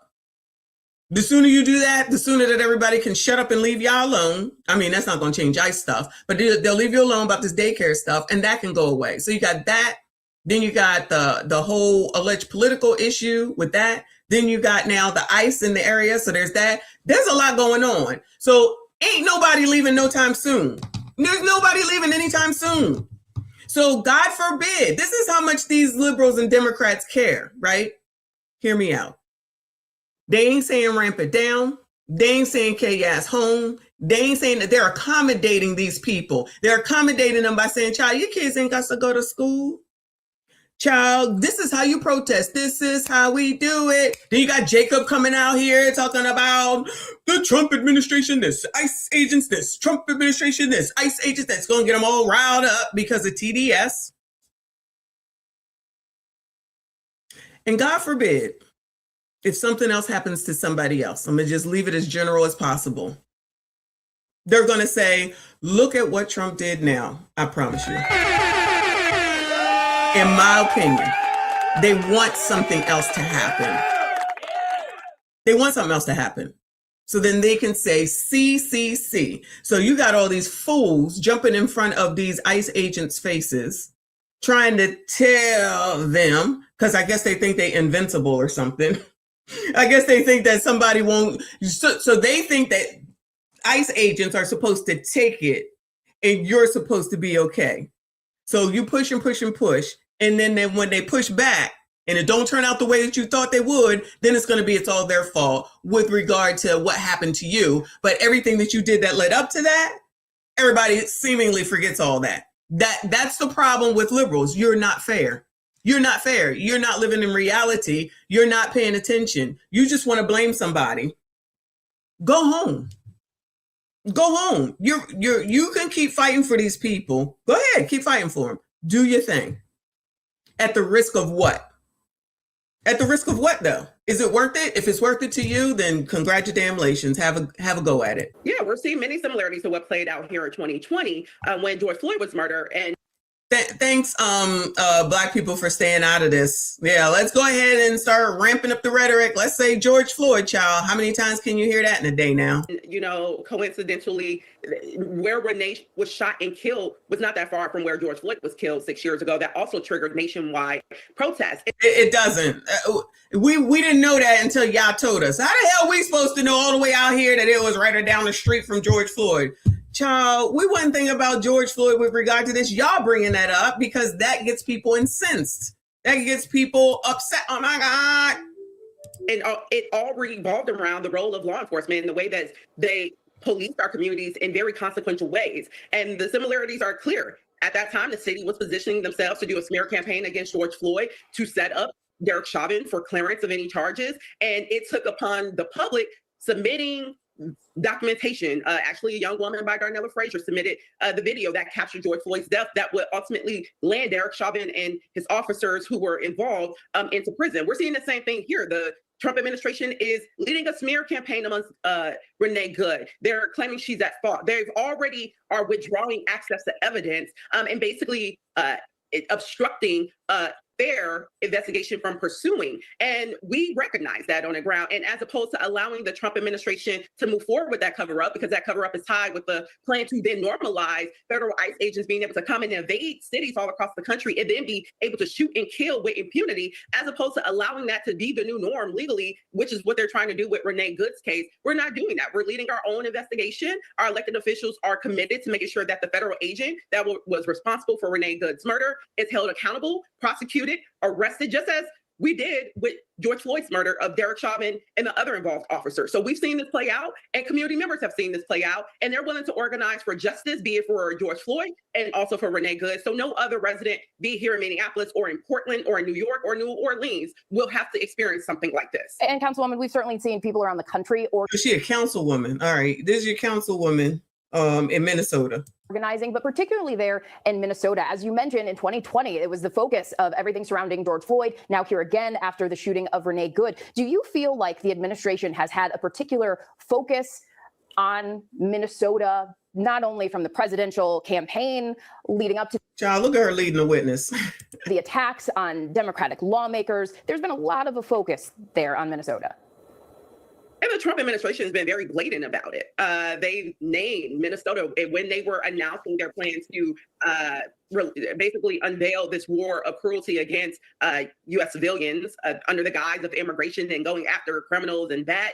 The sooner you do that, the sooner that everybody can shut up and leave y'all alone. I mean, that's not going to change ICE stuff, but they'll leave you alone about this daycare stuff, and that can go away. So you got that. Then you got the whole alleged political issue with that. Then you got now the ICE in the area. So there's that. There's a lot going on. So ain't nobody leaving no time soon. There's nobody leaving anytime soon. So God forbid, this is how much these liberals and Democrats care, right? Hear me out. They ain't saying ramp it down. They ain't saying K ass home. They ain't saying that they're accommodating these people. They're accommodating them by saying, child, your kids ain't got to go to school. Child, this is how you protest. This is how we do it. Then you got Jacob coming out here talking about the Trump administration, this ICE agents, this Trump administration, this ICE agents, that's going to get them all riled up because of TDS. And God forbid, if something else happens to somebody else, I'm going to just leave it as general as possible. They're going to say, look at what Trump did now. I promise you. In my opinion, they want something else to happen. They want something else to happen. So then they can say, see. So you got all these fools jumping in front of these ICE agents' faces, trying to tell them, because I guess they think they're invincible or something. I guess they think that somebody won't. So they think that ICE agents are supposed to take it and you're supposed to be okay. So you push and push and push. And then when they push back and it don't turn out the way that you thought they would, then it's going to be, it's all their fault with regard to what happened to you. But everything that you did that led up to that, everybody seemingly forgets all that. That's the problem with liberals. You're not fair. You're not fair. You're not living in reality. You're not paying attention. You just want to blame somebody. Go home. Go home. You can keep fighting for these people. Go ahead, keep fighting for them. Do your thing. At the risk of what? At the risk of what, though? Is it worth it? If it's worth it to you, then congratulations. Have a go at it. Yeah, we're seeing many similarities to what played out here in 2020 when George Floyd was murdered. And Thanks, Black people, for staying out of this. Yeah, let's go ahead and start ramping up the rhetoric. Let's say George Floyd, child. How many times can you hear that in a day now? You know, coincidentally, where Renee was shot and killed was not that far from where George Floyd was killed 6 years ago. That also triggered nationwide protests. It doesn't. We didn't know that until y'all told us. How the hell are we supposed to know all the way out here that it was right down the street from George Floyd? Child, we wasn't thinking about George Floyd with regard to this. Y'all bringing that up because that gets people incensed. That gets people upset. Oh my God. And it all revolved around the role of law enforcement and the way that they police our communities in very consequential ways. And the similarities are clear. At that time, the city was positioning themselves to do a smear campaign against George Floyd to set up Derek Chauvin for clearance of any charges. And it took upon the public submitting documentation. Actually, a young woman by Darnella Frazier submitted the video that captured George Floyd's death that would ultimately land Derek Chauvin and his officers who were involved into prison. We're seeing the same thing here. The Trump administration is leading a smear campaign amongst Renee Good. They're claiming she's at fault. They've already are withdrawing access to evidence and basically obstructing fair investigation from pursuing. And we recognize that on the ground. And as opposed to allowing the Trump administration to move forward with that cover up, because that cover up is tied with the plan to then normalize federal ICE agents being able to come and invade cities all across the country and then be able to shoot and kill with impunity, as opposed to allowing that to be the new norm legally, which is what they're trying to do with Renee Good's case. We're not doing that. We're leading our own investigation. Our elected officials are committed to making sure that the federal agent that was responsible for Renee Good's murder is held accountable, prosecuted, arrested, just as we did with George Floyd's murder of Derek Chauvin and the other involved officers. So we've seen this play out, and community members have seen this play out, and they're willing to organize for justice, be it for George Floyd and also for Renee Good. So no other resident, be it here in Minneapolis or in Portland or in New York or New Orleans, will have to experience something like this. And Councilwoman, we've certainly seen people around the country Is she a councilwoman? All right, this is your councilwoman in Minnesota. Organizing, but particularly there in Minnesota. As you mentioned, in 2020, it was the focus of everything surrounding George Floyd. Now here again, after the shooting of Renee Good. Do you feel like the administration has had a particular focus on Minnesota, not only from the presidential campaign leading up to— Child, look at her leading the witness. the attacks on Democratic lawmakers? There's been a lot of a focus there on Minnesota. And the Trump administration has been very blatant about it. They named Minnesota when they were announcing their plans to basically unveil this war of cruelty against U.S. civilians under the guise of immigration and going after criminals and bad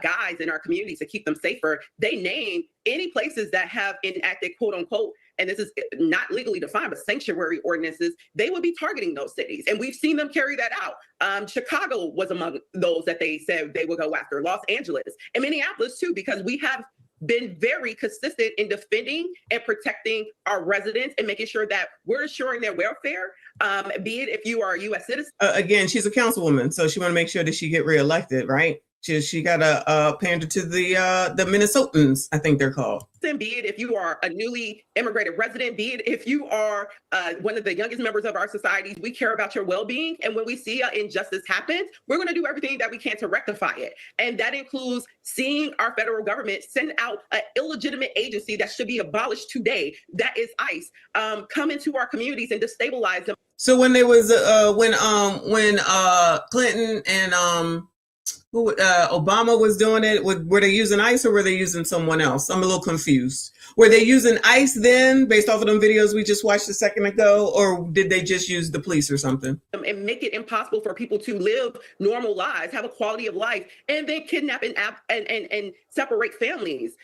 guys in our communities to keep them safer. They named any places that have enacted, quote unquote, and this is not legally defined, but sanctuary ordinances, they would be targeting those cities. And we've seen them carry that out. Chicago was among those that they said they would go after, Los Angeles, and Minneapolis too, because we have been very consistent in defending and protecting our residents and making sure that we're ensuring their welfare, be it if you are a U.S. citizen. Again, she's a councilwoman, so she want to make sure that she get reelected, right? She got to pander to the Minnesotans, I think they're called. Be it if you are a newly immigrated resident, be it if you are one of the youngest members of our society, we care about your well-being. And when we see an injustice happen, we're going to do everything that we can to rectify it. And that includes seeing our federal government send out an illegitimate agency that should be abolished today, that is ICE, come into our communities and destabilize them. So when there was when Clinton and Obama was doing it, were they using ICE or were they using someone else? I'm a little confused. Were they using ICE then, based off of them videos we just watched a second ago, or did they just use the police or something? And make it impossible for people to live normal lives, have a quality of life, and then kidnap and separate families.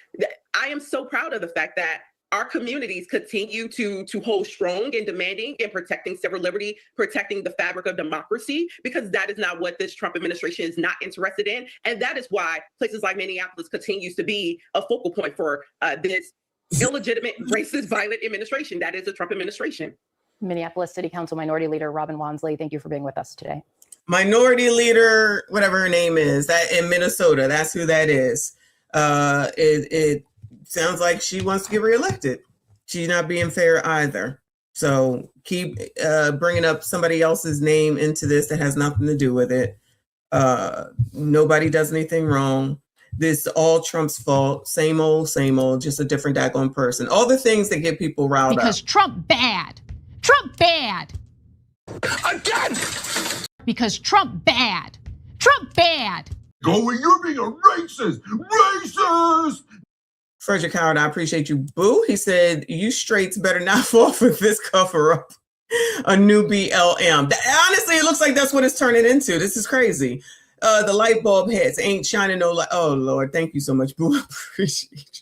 I am so proud of the fact that our communities continue to hold strong in demanding and protecting civil liberty, protecting the fabric of democracy, because that is not what this Trump administration is not interested in. And that is why places like Minneapolis continues to be a focal point for this illegitimate, racist, violent administration. That is the Trump administration. Minneapolis City Council Minority Leader Robin Wansley, thank you for being with us today. Minority Leader, whatever her name is, that in Minnesota, that's who that is. It sounds like she wants to get reelected. She's not being fair either. So keep bringing up somebody else's name into this that has nothing to do with it. Nobody does anything wrong. This is all Trump's fault. Same old, just a different daggone person. All the things that get people riled up. Because Trump bad. Trump bad. Again! Because Trump bad. Trump bad. Going, you're being a racist! Racist! Frederick Howard, I appreciate you, boo. He said, you straights better not fall for this cover up. A new BLM. Honestly, it looks like that's what it's turning into. This is crazy. The light bulb heads ain't shining no light. Oh, Lord. Thank you so much, boo. I appreciate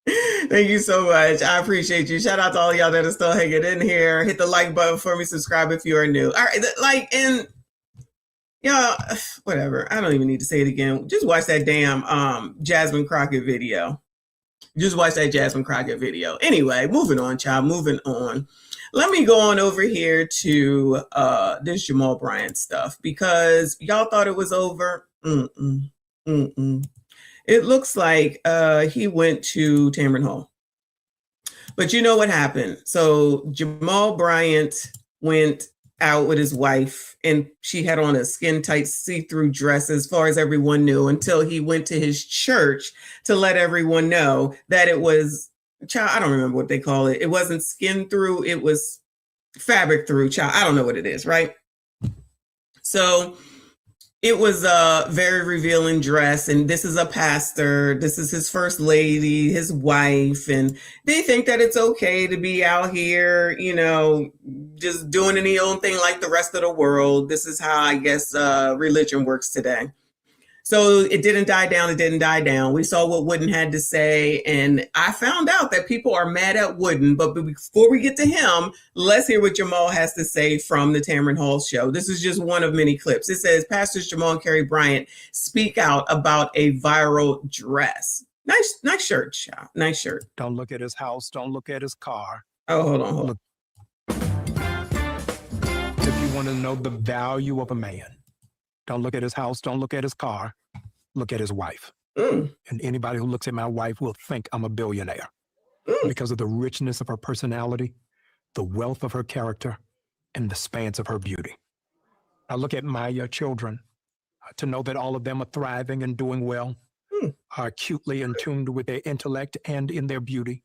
you. Thank you so much. I appreciate you. Shout out to all y'all that are still hanging in here. Hit the like button for me. Subscribe if you are new. All right. Y'all, whatever. I don't even need to say it again. Just watch that damn Jasmine Crockett video. Just watch that Jasmine Crockett video. Anyway, moving on, child. Moving on. Let me go on over here to this Jamal Bryant stuff because y'all thought it was over. It looks like he went to Tamron Hall. But you know what happened? So Jamal Bryant went out with his wife and she had on a skin tight see-through dress as far as everyone knew until he went to his church to let everyone know that it was, child, I don't remember what they call it. It wasn't skin through, it was fabric through, child. I don't know what it is, right? So it was a very revealing dress, and this is a pastor. This is his first lady, his wife, and they think that it's okay to be out here, you know, just doing any old thing like the rest of the world. This is how I guess religion works today. So it didn't die down. It didn't die down. We saw what Wooden had to say. And I found out that people are mad at Wooden. But before we get to him, let's hear what Jamal has to say from the Tamron Hall show. This is just one of many clips. It says, Pastors Jamal and Carrie Bryant speak out about a viral dress. Nice shirt, child. Nice shirt. Don't look at his house. Don't look at his car. Oh, hold on. If you want to know the value of a man, don't look at his house. Don't look at his car. Look at his wife. And anybody who looks at my wife will think I'm a billionaire because of the richness of her personality, the wealth of her character, and the spans of her beauty. I look at my children to know that all of them are thriving and doing well, are acutely in tune with their intellect and in their beauty.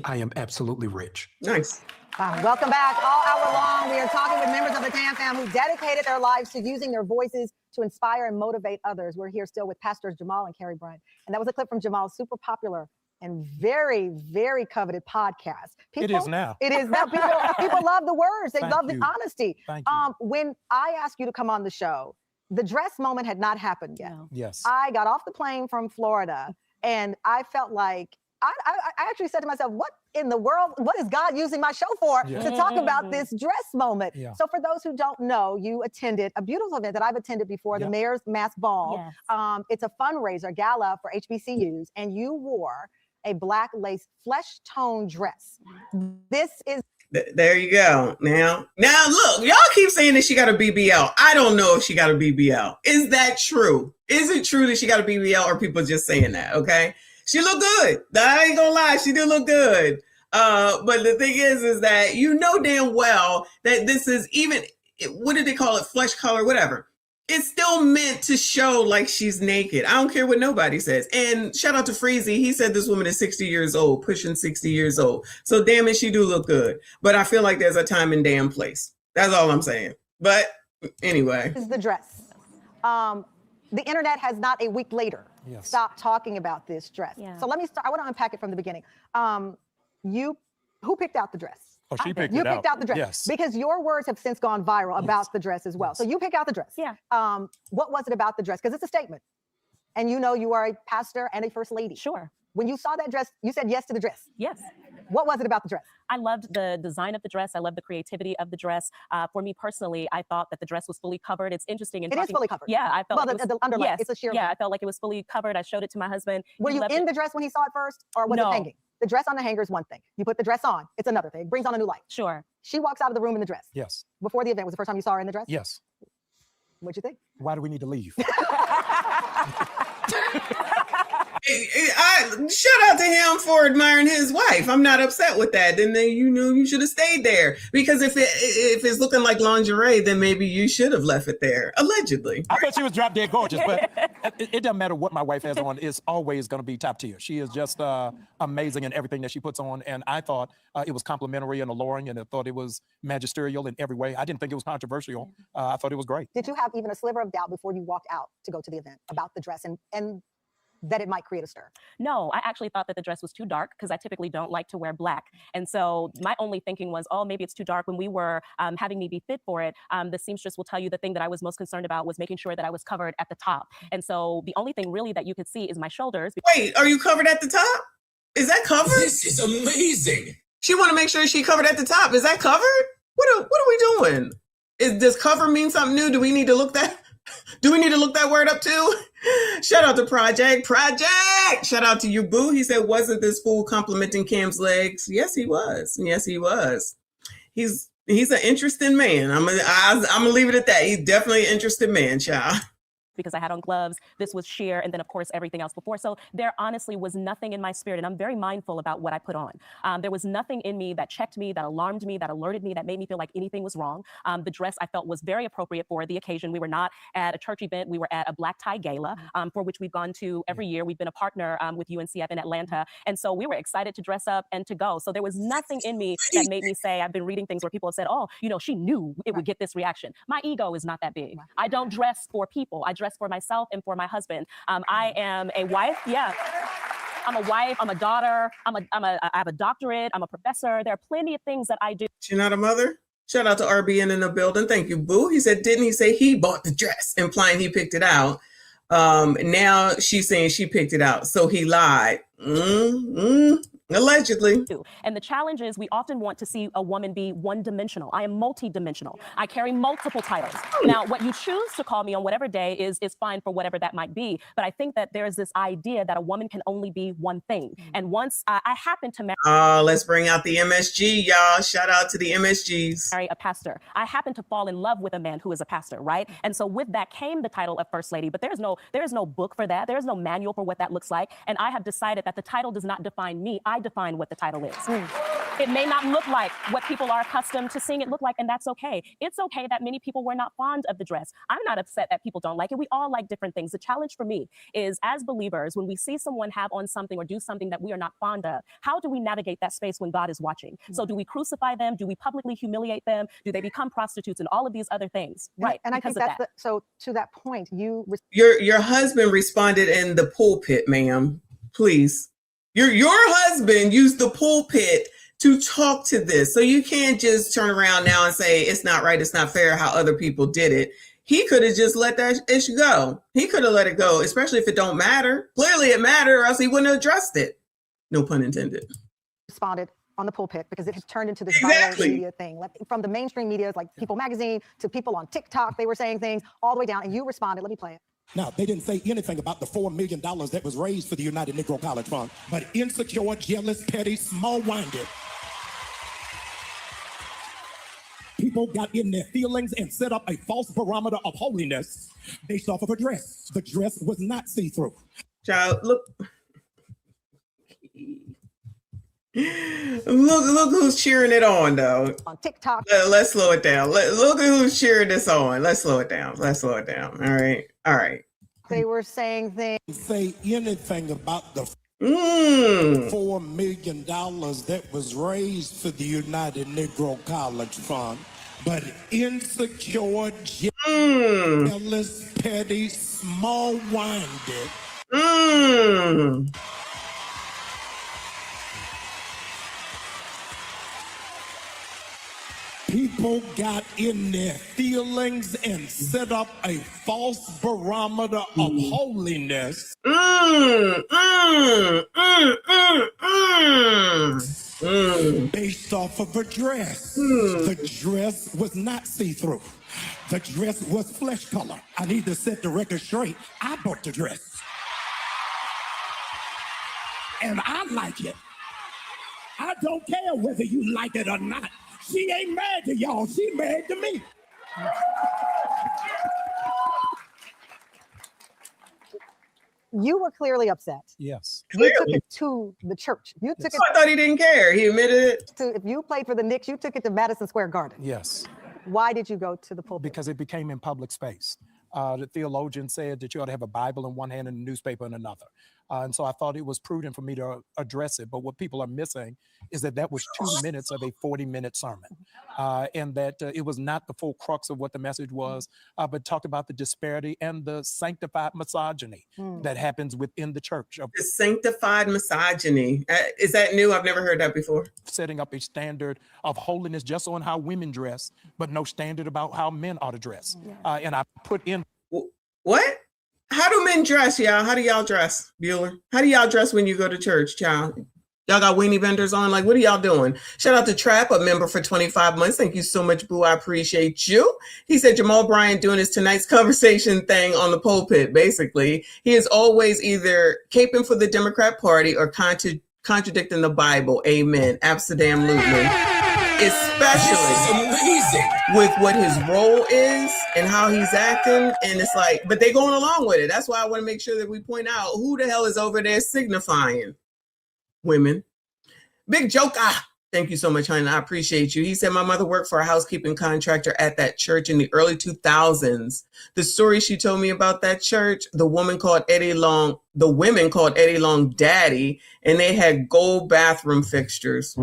I am absolutely rich. Nice. Wow. Welcome back. All hour long, we are talking with members of the TAM fam who dedicated their lives to using their voices to inspire and motivate others. We're here still with Pastors Jamal and Carrie Bryant. And that was a clip from Jamal's super popular and very, very coveted podcast. It is now. It is now. People love the words. They love the honesty. Thank you. When I asked you to come on the show, the dress moment had not happened yet. No. Yes. I got off the plane from Florida and I felt like, I actually said to myself, what in the world, what is God using my show for to talk about this dress moment? Yeah. So for those who don't know, you attended a beautiful event that I've attended before, the Mayor's Mass Ball. Yes. It's a fundraiser gala for HBCUs, and you wore a black lace flesh tone dress. This is There you go. Now look, y'all keep saying that she got a BBL. I don't know if she got a BBL. Is that true? Is it true that she got a BBL, or people just saying that? Okay. She looked good. I ain't gonna lie, she did look good. But the thing is that you know damn well that this is even, what did they call it? Flesh color, whatever. It's still meant to show like she's naked. I don't care what nobody says. And shout out to Freezy. He said this woman is 60 years old, pushing 60 years old. So damn it, she do look good. But I feel like there's a time and damn place. That's all I'm saying. But anyway. the dress. The internet has not a week later stopped talking about this dress. Yeah. So let me start. I want to unpack it from the beginning. Who picked out the dress? Oh, she picked You it out. picked out the dress. Yes. Because your words have since gone viral about the dress as well. So you picked out the dress. Yeah. What was it about the dress? Because it's a statement. And you know you are a pastor and a first lady. Sure. When you saw that dress, you said yes to the dress. Yes. What was it about the dress? I loved the design of the dress. I loved the creativity of the dress. For me personally, I thought that the dress was fully covered. It's interesting. It is fully covered. Yeah, I felt Well, like the underline, yes, it's a sheer yeah, line. I felt like it was fully covered. I showed it to my husband. Were He you loved in it. the dress when he saw it first, or was No. it hanging? The dress on the hanger is one thing. You put the dress on, it's another thing. It brings on a new light. Sure. She walks out of the room in the dress. Yes. Before the event, was the first time you saw her in the dress? Yes. What'd you think? Why do we need to leave? shout out to him for admiring his wife. I'm not upset with that. Then you should have stayed there, because if it's looking like lingerie, then maybe you should have left it there. Allegedly. I thought she was drop dead gorgeous, but it doesn't matter what my wife has on. It's always going to be top tier. She is just amazing in everything that she puts on, and I thought it was complimentary and alluring, and I thought it was magisterial in every way. I didn't think it was controversial. I thought it was great. Did you have even a sliver of doubt before you walked out to go to the event about the dress and that it might create a stir? No, I actually thought that the dress was too dark because I typically don't like to wear black. And so my only thinking was, oh, maybe it's too dark. When we were having me be fit for it, the seamstress will tell you the thing that I was most concerned about was making sure that I was covered at the top. And so the only thing really that you could see is my shoulders. Wait, are you covered at the top? Is that covered? This is amazing. She want to make sure she covered at the top. Is that covered? What are we doing? Does cover mean something new? Do we need to look that word up too? Shout out to Project. Shout out to you, Boo. He said, wasn't this fool complimenting Cam's legs? Yes, he was. Yes, he was. He's an interesting man. I'm gonna leave it at that. He's definitely an interesting man, child. Because I had on gloves, this was sheer, and then of course everything else before. So there honestly was nothing in my spirit, and I'm very mindful about what I put on. There was nothing in me that checked me, that alarmed me, that alerted me, that made me feel like anything was wrong. The dress I felt was very appropriate for the occasion. We were not at a church event, we were at a black tie gala, for which we've gone to every year. We've been a partner with UNCF in Atlanta, and so we were excited to dress up and to go. So there was nothing in me that made me say, I've been reading things where people have said, oh, she knew it would get this reaction. My ego is not that big. I don't dress for people. I dress for myself and for my husband. I am a wife. Yeah. I'm a wife. I'm a daughter. I have a doctorate. I'm a professor. There are plenty of things that I do. She's not a mother? Shout out to RBN in the building. Thank you, Boo. He said, didn't he say he bought the dress, implying he picked it out? Now she's saying she picked it out. So he lied. Allegedly. And the challenge is we often want to see a woman be one-dimensional. I am multi-dimensional. I carry multiple titles. Now, what you choose to call me on whatever day is fine for whatever that might be. But I think that there's this idea that a woman can only be one thing. And once I happen to marry... let's bring out the MSG, y'all. Shout out to the MSGs. Marry a pastor. I happen to fall in love with a man who is a pastor, right? And so with that came the title of First Lady. But there is no book for that. There is no manual for what that looks like. And I have decided that the title does not define me. I define what the title is. It may not look like what people are accustomed to seeing it look like, and that's okay. It's okay that many people were not fond of the dress. I'm not upset that people don't like it. We all like different things. The challenge for me is, as believers, when we see someone have on something or do something that we are not fond of, how do we navigate that space when God is watching? So do we crucify them? Do we publicly humiliate them? Do they become prostitutes and all of these other things? Right. And I think that's so to that point, your husband responded in the pulpit, ma'am. Please. Your husband used the pulpit to talk to this. So you can't just turn around now and say it's not right, it's not fair how other people did it. He could have just let that issue go. He could have let it go, especially if it don't matter. Clearly it mattered, or else he wouldn't have addressed it. No pun intended. Responded on the pulpit because it has turned into this viral media thing. From the mainstream media, like People Magazine, to people on TikTok, they were saying things all the way down, and you responded. Let me play it. Now, they didn't say anything about the $4 million that was raised for the United Negro College Fund, but insecure, jealous, petty, small-minded people got in their feelings and set up a false barometer of holiness based off of a dress. The dress was not see-through. Child, look who's cheering it on, though. On TikTok. Let's slow it down. Look at who's cheering this on. Let's slow it down. All right. They were saying things. Say anything about the $4 million that was raised for the United Negro College Fund, but insecure, jealous, petty, small-minded. People got in their feelings and set up a false barometer of holiness. Based off of a dress. The dress was not see-through. The dress was flesh color. I need to set the record straight. I bought the dress. And I like it. I don't care whether you like it or not. She ain't mad to y'all. She mad to me. You were clearly upset. Yes. You took it to the church. You took it. I thought he didn't care. He admitted it. If you played for the Knicks, you took it to Madison Square Garden. Yes. Why did you go to the pulpit? Because it became in public space. The theologian said that you ought to have a Bible in one hand and a newspaper in another. And so I thought it was prudent for me to address it. But what people are missing is that was 2 minutes of a 40-minute sermon. And that it was not the full crux of what the message was, but talked about the disparity and the sanctified misogyny that happens within the church. The sanctified misogyny. Is that new? I've never heard that before. Setting up a standard of holiness just on how women dress, but no standard about how men ought to dress. And I put in. What? How do men dress, y'all? How do y'all dress, Bueller? How do y'all dress when you go to church, child? Y'all got weenie benders on? Like, what are y'all doing? Shout out to Trap, a member for 25 months. Thank you so much, Boo. I appreciate you. He said Jamal Bryant doing his tonight's conversation thing on the pulpit, basically. He is always either caping for the Democrat Party or contradicting the Bible. Amen. Absolutely. Especially with what his role is and how he's acting. And it's like, but they're going along with it. That's why I want to make sure that we point out who the hell is over there signifying women. Big Joker. Thank you so much, honey. I appreciate you. He said, my mother worked for a housekeeping contractor at that church in the early 2000s. The story she told me about that church, the women called Eddie Long Daddy, and they had gold bathroom fixtures.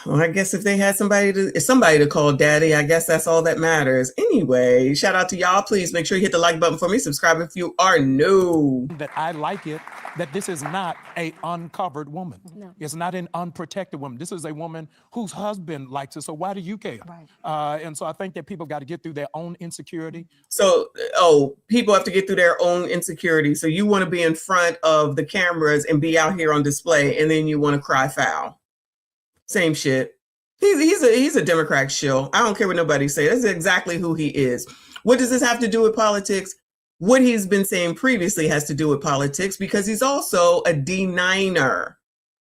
Well, I guess if they had somebody to call daddy, I guess that's all that matters. Anyway, shout out to y'all. Please make sure you hit the like button for me. Subscribe if you are new. That I like it, that this is not a uncovered woman. No. It's not an unprotected woman. This is a woman whose husband likes it. So why do you care? Right. And so I think that people got to get through their own insecurity. So, people have to get through their own insecurity. So you want to be in front of the cameras and be out here on display, and then you want to cry foul. Same shit. He's a Democrat shill. I don't care what nobody says. That's exactly who he is. What does this have to do with politics? What he's been saying previously has to do with politics because he's also a D9er.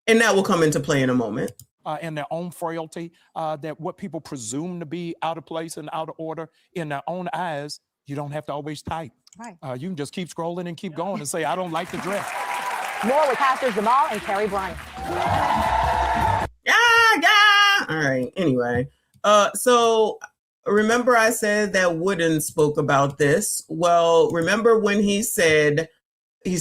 And that will come into play in a moment. And their own frailty, that what people presume to be out of place and out of order in their own eyes, you don't have to always type. Right. You can just keep scrolling and keep going and say, I don't like the dress. More with Pastor Jamal and Carrie Bryant. All right. Anyway, so remember I said that Wooden spoke about this. Well, remember when he said a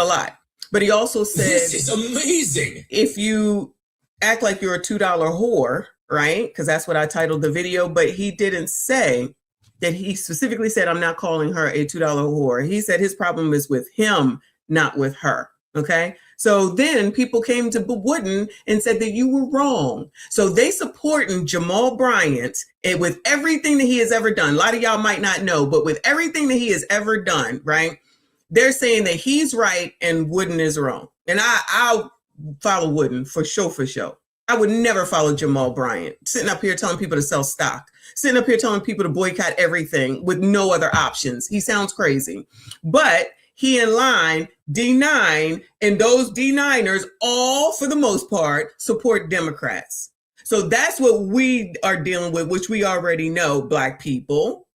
lot, but he also said, this is amazing. If you act like you're a $2 whore, right? Because that's what I titled the video, but he didn't say that. He specifically said, I'm not calling her a $2 whore. He said his problem is with him, not with her. Okay. So then people came to Wooden and said that you were wrong. So they supporting Jamal Bryant and with everything that he has ever done. A lot of y'all might not know, but with everything that he has ever done, right? They're saying that he's right and Wooden is wrong. And I'll follow Wooden for sure. I would never follow Jamal Bryant sitting up here telling people to sell stock, sitting up here telling people to boycott everything with no other options. He sounds crazy, but he in line, D9, and those D9ers all, for the most part, support Democrats. So that's what we are dealing with, which we already know, Black people.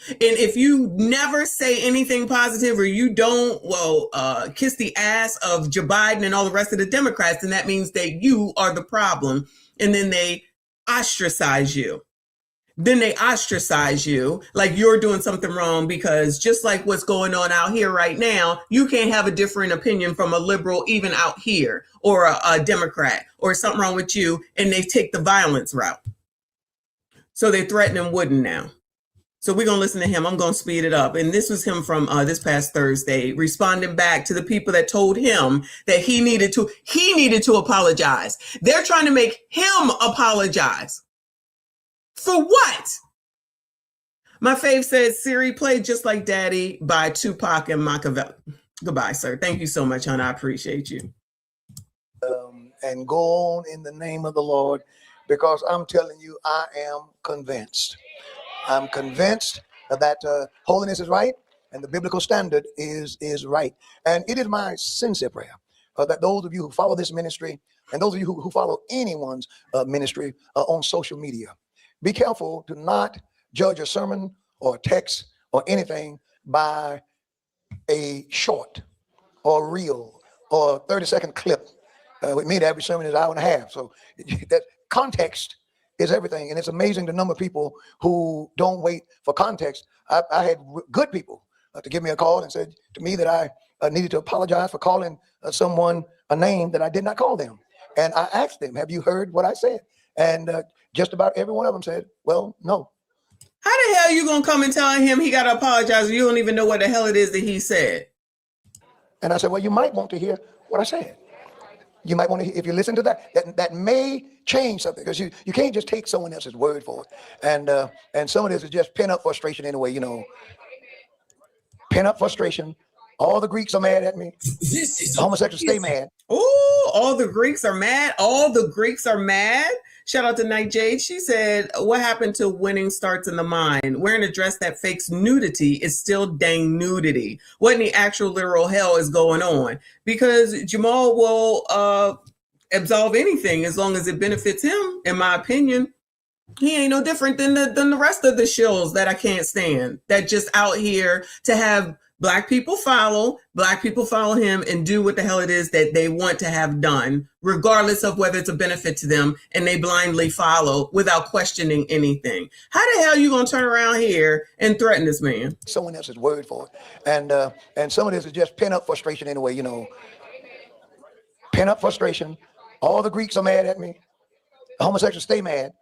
And if you never say anything positive or you don't, kiss the ass of Joe Biden and all the rest of the Democrats, then that means that you are the problem. And then they ostracize you. Like you're doing something wrong because just like what's going on out here right now, you can't have a different opinion from a liberal, even out here, or a Democrat, or something wrong with you, and they take the violence route. So they're threatening Wooden now. So we're going to listen to him. I'm going to speed it up. And this was him from this past Thursday, responding back to the people that told him that he needed to apologize. They're trying to make him apologize. For what? My fave says, Siri, play Just Like Daddy by Tupac and Machiavelli. Goodbye, sir. Thank you so much, hon. I appreciate you. And go on in the name of the Lord, because I'm telling you, I am convinced. I'm convinced that holiness is right and the biblical standard is right. And it is my sincere prayer that those of you who follow this ministry and those of you who follow anyone's ministry on social media, be careful to not judge a sermon or a text or anything by a short or reel or 30-second clip. With me, the average sermon is an hour and a half. So that context is everything. And it's amazing the number of people who don't wait for context. I had good people to give me a call and said to me that I needed to apologize for calling someone a name that I did not call them. And I asked them, have you heard what I said? And just about every one of them said, well, no. How the hell you gonna come and tell him he gotta apologize and you don't even know what the hell it is that he said? And I said, well, you might want to hear what I said. You might want to, if you listen to that may change something, because you can't just take someone else's word for it. And some of this is just pent up frustration anyway, you know. Pent up frustration. All the Greeks are mad at me. The homosexuals stay mad. Oh, all the Greeks are mad. All the Greeks are mad. Shout out to Night Jade. She said, what happened to winning starts in the mind? Wearing a dress that fakes nudity is still dang nudity. What in the actual literal hell is going on? Because Jamal will absolve anything as long as it benefits him, in my opinion. He ain't no different than the rest of the shills that I can't stand, that just out here to have Black people follow him and do what the hell it is that they want to have done, regardless of whether it's a benefit to them, and they blindly follow without questioning anything. How the hell you gonna turn around here and threaten this man? Someone else's word for it. And some of this is just pent up frustration anyway, you know. Pent up frustration. All the Greeks are mad at me. The homosexuals stay mad.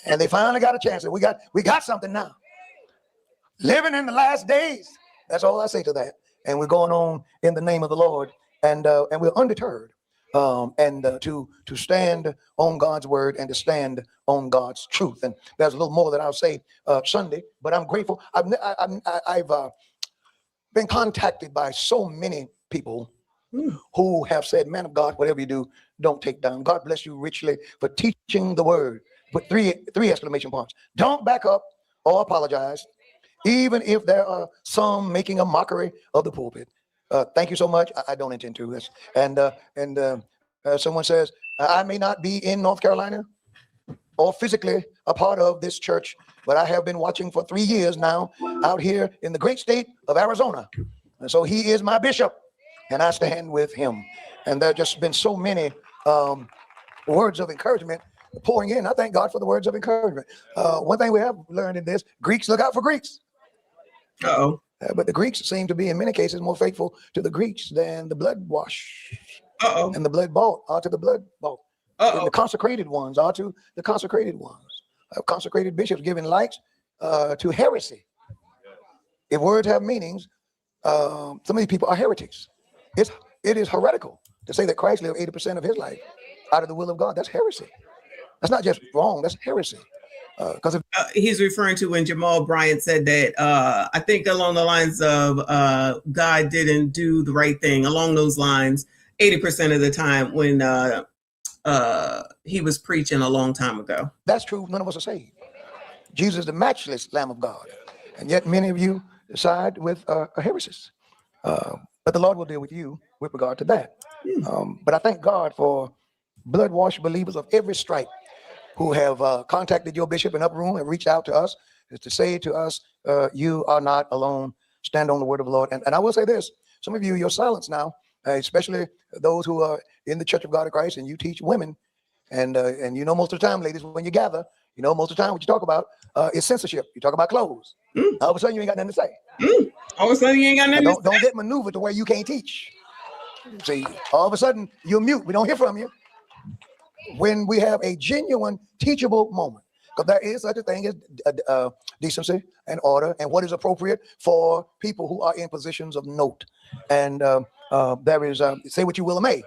And they finally got a chance. We got something now. Living in the last days. That's all I say to that. And we're going on in the name of the Lord, and we're undeterred, to stand on God's word and to stand on God's truth. And there's a little more that I'll say Sunday, but I'm grateful. I've been contacted by so many people who have said, man of God, whatever you do, don't take down. God bless you richly for teaching the word. Put three exclamation points. Don't back up or apologize, even if there are some making a mockery of the pulpit. Thank you so much. I don't intend to. And someone says, I may not be in North Carolina or physically a part of this church, but I have been watching for 3 years now out here in the great state of Arizona. And so he is my bishop, and I stand with him. And there have just been so many words of encouragement pouring in. I thank God for the words of encouragement. One thing we have learned in this, Greeks look out for Greeks. Uh-oh. But the Greeks seem to be, in many cases, more faithful to the Greeks than the blood wash. Uh-oh. And the blood bought are to the blood bought. And the consecrated ones are to the consecrated ones. Consecrated bishops giving light to heresy. If words have meanings, some of these people are heretics. It is heretical to say that Christ lived 80% of his life out of the will of God. That's heresy. That's not just wrong, that's heresy. Because he's referring to when Jamal Bryant said that, I think along the lines of God didn't do the right thing, along those lines, 80% of the time when he was preaching a long time ago. That's true. None of us are saved. Jesus is the matchless Lamb of God. And yet many of you side with heresies. But the Lord will deal with you with regard to that. But I thank God for blood-washed believers of every stripe who have contacted your bishop in upper room and reached out to us to say to us, you are not alone. Stand on the word of the Lord. And I will say this, some of you, your silence now, especially those who are in the Church of God of Christ, and you teach women, and you know most of the time, ladies, when you gather, you know most of the time what you talk about is censorship. You talk about clothes. All of a sudden you ain't got nothing to say. All of a sudden you ain't got nothing to say. Don't get maneuvered to where you can't teach. See, all of a sudden you're mute. We don't hear from you. When we have a genuine teachable moment, because there is such a thing as decency and order and what is appropriate for people who are in positions of note. And there is, say what you will or may.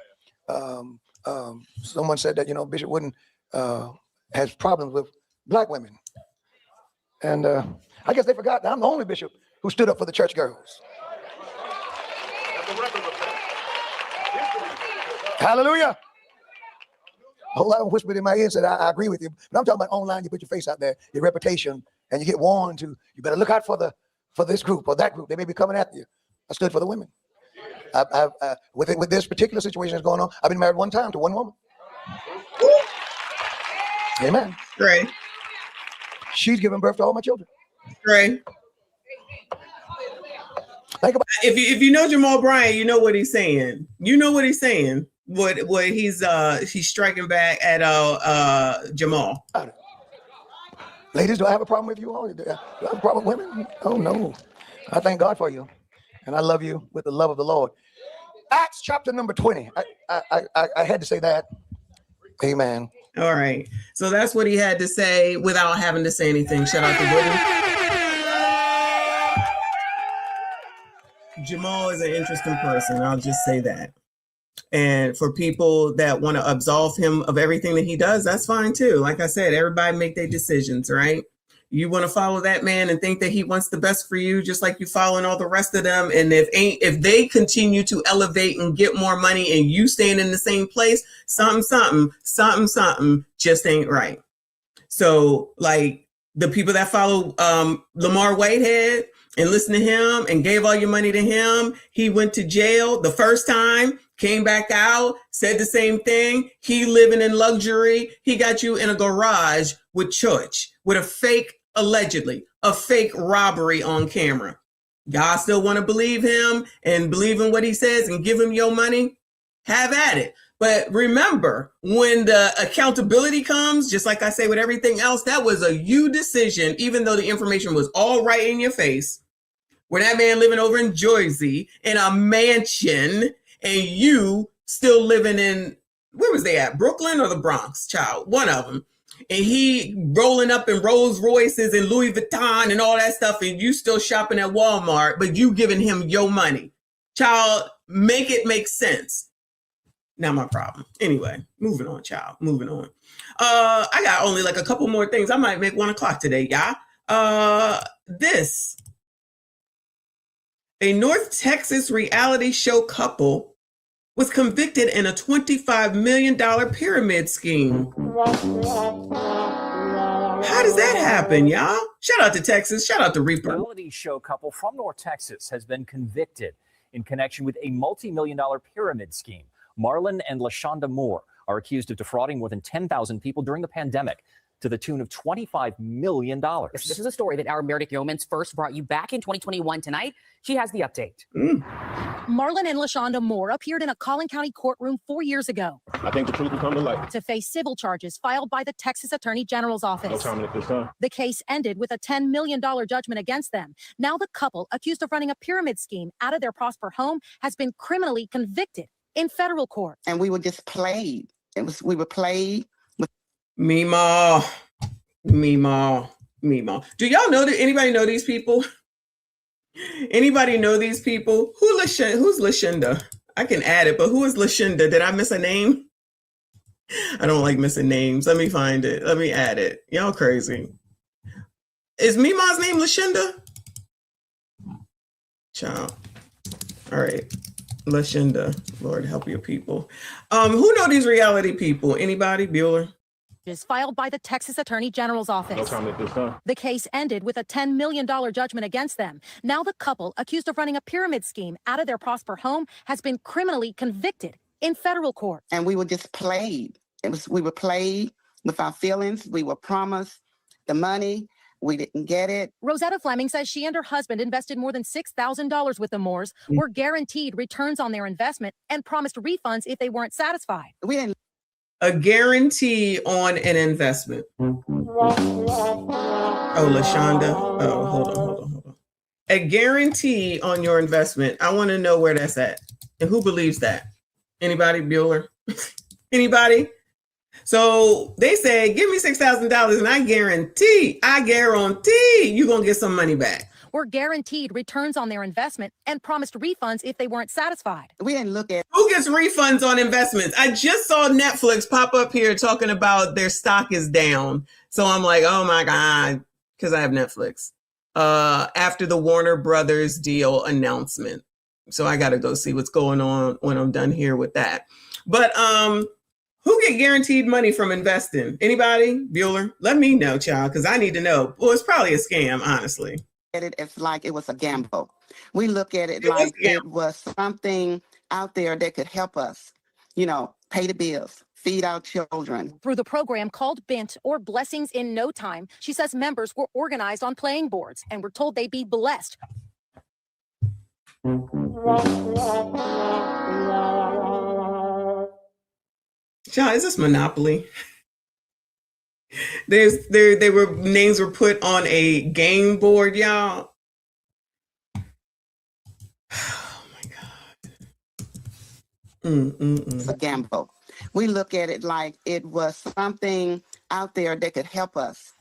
Someone said that, Bishop Wooden has problems with black women. And I guess they forgot that I'm the only bishop who stood up for the church girls. Hallelujah. A whole lot of whispered in my ear and said, I agree with you. But I'm talking about online. You put your face out there, your reputation, and you get warned to, you better look out for this group or that group. They may be coming after you. I stood for the women. With this particular situation that's going on, I've been married one time to one woman. Amen. Great. She's given birth to all my children. Great. If you know Jamal Bryant, you know what he's saying. You know what he's saying. What he's striking back at Jamal. Ladies, do I have a problem with you all? Do I have a problem with women? Oh no. I thank God for you. And I love you with the love of the Lord. Acts chapter number 20. I had to say that. Amen. All right. So that's what he had to say without having to say anything. Shout out to Woody. Jamal is an interesting person. I'll just say that. And for people that want to absolve him of everything that he does, that's fine too. Like I said, everybody make their decisions, right? You want to follow that man and think that he wants the best for you, just like you following all the rest of them. And if they continue to elevate and get more money and you staying in the same place, something just ain't right. So like the people that follow Lamar Whitehead and listen to him and gave all your money to him, he went to jail the first time, came back out, said the same thing. He living in luxury. He got you in a garage with church, with a fake, allegedly, a fake robbery on camera. Y'all still want to believe him and believe in what he says and give him your money? Have at it. But remember, when the accountability comes, just like I say with everything else, that was a you decision, even though the information was all right in your face. Where that man living over in Jersey in a mansion and you still living in, where was they at? Brooklyn or the Bronx, child? One of them. And he rolling up in Rolls Royces and Louis Vuitton and all that stuff. And you still shopping at Walmart, but you giving him your money. Child, make it make sense. Not my problem. Anyway, moving on, child. Moving on. I got only like a couple more things. I might make 1 o'clock today, y'all. A North Texas reality show couple was convicted in a $25 million pyramid scheme. How does that happen, y'all? Shout out to Texas. Shout out to Reaper. Reality show couple from North Texas has been convicted in connection with a multi-million-dollar pyramid scheme. Marlon and LaShonda Moore are accused of defrauding more than 10,000 people during the pandemic to the tune of $25 million. This is a story that our Meredith Yeomans first brought you back in 2021. Tonight, she has the update. Marlon and LaShonda Moore appeared in a Collin County courtroom 4 years ago. I think the truth will come to light. To face civil charges filed by the Texas Attorney General's office. No comment at this time. The case ended with a $10 million judgment against them. Now the couple, accused of running a pyramid scheme out of their Prosper home, has been criminally convicted in federal court. And we were just played. We were played. Meemaw. Do y'all know that anybody know these people? Anybody know these people? Who's LaShonda? I can add it, but who is LaShonda? Did I miss a name? I don't like missing names. Let me find it. Let me add it. Y'all crazy. Is Meemaw's name LaShonda? Child. All right. LaShonda. Lord help your people. Who know these reality people? Anybody? Bueller? Filed by the Texas Attorney General's office. No comment at this time. The case ended with a $10 million judgment against them. Now the couple, accused of running a pyramid scheme out of their Prosper home, has been criminally convicted in federal court. And we were just played. We were played with our feelings. We were promised the money. We didn't get it. Rosetta Fleming says she and her husband invested more than $6,000 with the Moores, were guaranteed returns on their investment, and promised refunds if they weren't satisfied. We didn't. A guarantee on an investment. Oh, LaShonda. Oh, hold on. A guarantee on your investment. I want to know where that's at. And who believes that? Anybody? Bueller? Anybody? So they say, give me $6,000 and I guarantee you're going to get some money back. Were guaranteed returns on their investment and promised refunds if they weren't satisfied. We didn't look at who gets refunds on investments. I just saw Netflix pop up here talking about their stock is down. So I'm like, oh my God, because I have Netflix. After the Warner Brothers deal announcement. So I got to go see what's going on when I'm done here with that. But who get guaranteed money from investing? Anybody? Bueller? Let me know, child, because I need to know. Well, it's probably a scam, honestly. At it as like it was a gamble. We look at it like it was something out there that could help us, pay the bills, feed our children. Through the program called BENT, or Blessings in No Time, she says members were organized on playing boards and were told they'd be blessed. Child, is this Monopoly? Names were put on a game board, y'all. It's a gamble. We look at it like it was something out there that could help us,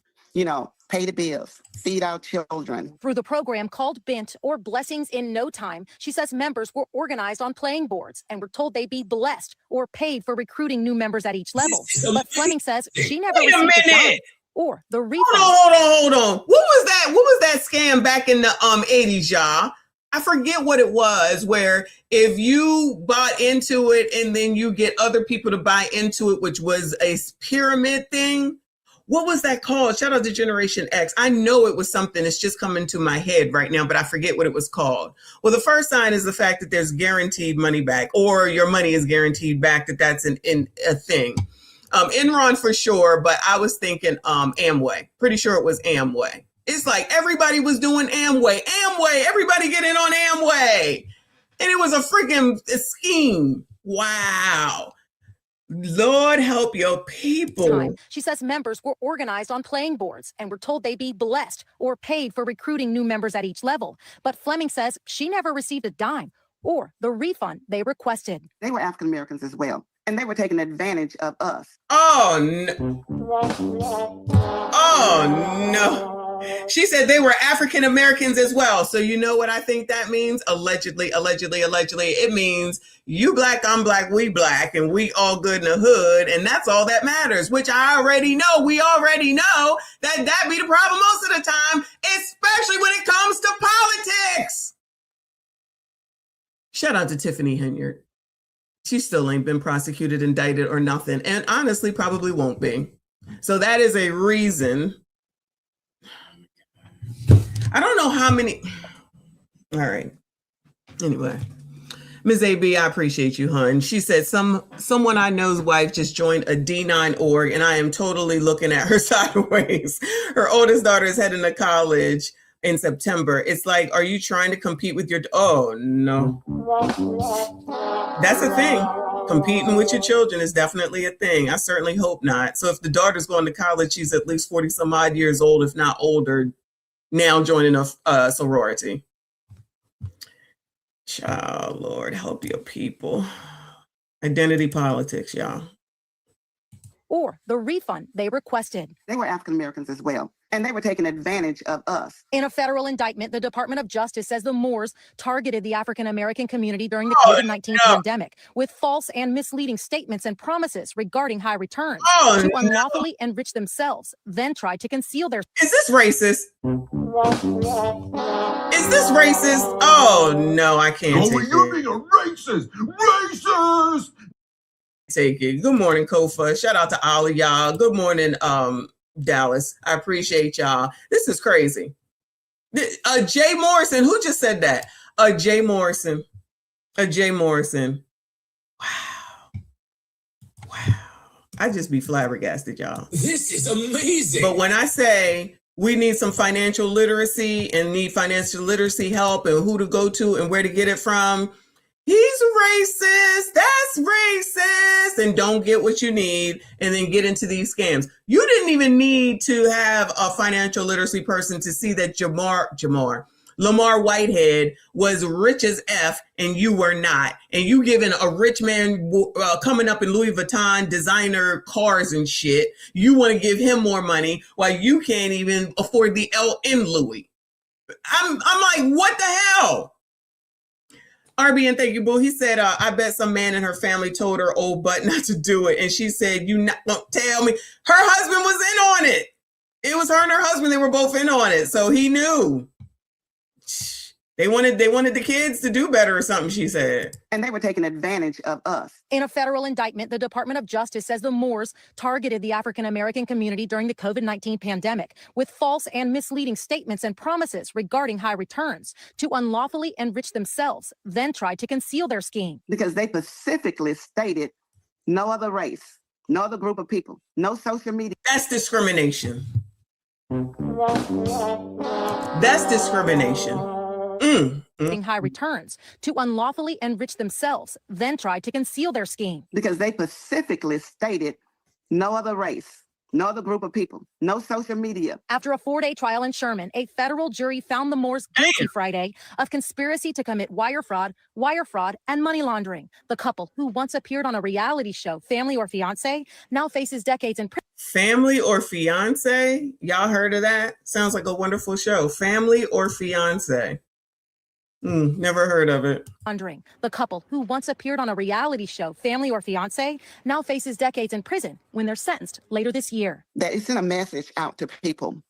pay the bills, feed our children. Through the program called BINT, or Blessings in No Time, she says members were organized on playing boards and were told they'd be blessed or paid for recruiting new members at each level. But Fleming says she never received a dime or the refund. Hold on. What was that scam back in the 80s, y'all? I forget what it was, where if you bought into it and then you get other people to buy into it, which was a pyramid thing. What was that called? Shout out to Generation X. I know it was something. It's just coming to my head right now, but I forget what it was called. Well, the first sign is the fact that there's guaranteed money back, or your money is guaranteed back, that's a thing. Enron for sure, but I was thinking Amway. Pretty sure it was Amway. It's like everybody was doing Amway. Everybody get in on Amway. And it was a freaking scheme. Wow. Lord help your people. She says members were organized on playing boards and were told they'd be blessed or paid for recruiting new members at each level. But Fleming says she never received a dime or the refund they requested. They were African Americans as well, and they were taking advantage of us. Oh, no. She said they were African Americans as well. So you know what I think that means? Allegedly. It means you black, I'm black, we black, and we all good in the hood. And that's all that matters, which I already know. We already know that be the problem most of the time, especially when it comes to politics. Shout out to Tiffany Henyard. She still ain't been prosecuted, indicted, or nothing. And honestly, probably won't be. So that is a reason. I don't know how many. All right. Anyway, Ms. AB, I appreciate you, hun. She said someone I know's wife just joined a D9 org, and I am totally looking at her sideways. Her oldest daughter is heading to college in September. It's like, are you trying to compete with your? Oh no, that's a thing. Competing with your children is definitely a thing. I certainly hope not. So if the daughter's going to college, she's at least 40 some odd years old, if not older, now joining a sorority. Child, Lord, help your people. Identity politics, y'all. Or the refund they requested. They were African Americans as well, and they were taking advantage of us. In a federal indictment, the Department of Justice says the Moors targeted the African American community during the COVID-19 pandemic with false and misleading statements and promises regarding high returns to unlawfully enrich themselves, then tried to conceal their. Is this racist? Is this racist? Oh no, I can't take it. You're being a racist! Racist! Take it. Good morning, Kofa. Shout out to all of y'all. Good morning, Dallas. I appreciate y'all. This is crazy. Jay Morrison, who just said that? Jay Morrison. Jay Morrison. Wow. I just be flabbergasted, y'all. This is amazing. But when I say we need some financial literacy and need financial literacy help and who to go to and where to get it from, he's racist. That's racist. And don't get what you need and then get into these scams. You didn't even need to have a financial literacy person to see that Lamar Whitehead was rich as F and you were not. And you giving a rich man coming up in Louis Vuitton designer cars and shit. You want to give him more money while you can't even afford the L in Louis. I'm like, what the hell? RB, and thank you, boo. He said, I bet some man in her family told her old butt not to do it. And she said, you not gonna tell me. Her husband was in on it. It was her and her husband. They were both in on it. So he knew. They wanted the kids to do better or something, she said. And they were taking advantage of us. In a federal indictment, the Department of Justice says the Moors targeted the African American community during the COVID-19 pandemic with false and misleading statements and promises regarding high returns to unlawfully enrich themselves, then tried to conceal their scheme. Because they specifically stated no other race, no other group of people, no social media. That's discrimination. That's discrimination. high returns to unlawfully enrich themselves, then tried to conceal their scheme. Because they specifically stated no other race, no other group of people, no social media. After a 4-day trial in Sherman, a federal jury found the Moores guilty Friday of conspiracy to commit wire fraud, and money laundering. The couple, who once appeared on a reality show, Family or Fiancé, now faces decades in prison. Family or Fiancé? Y'all heard of that? Sounds like a wonderful show. Family or Fiancé? Never heard of it. Laundering. The couple, who once appeared on a reality show, Family or Fiancé, now faces decades in prison when they're sentenced later this year. That it sent a message out to people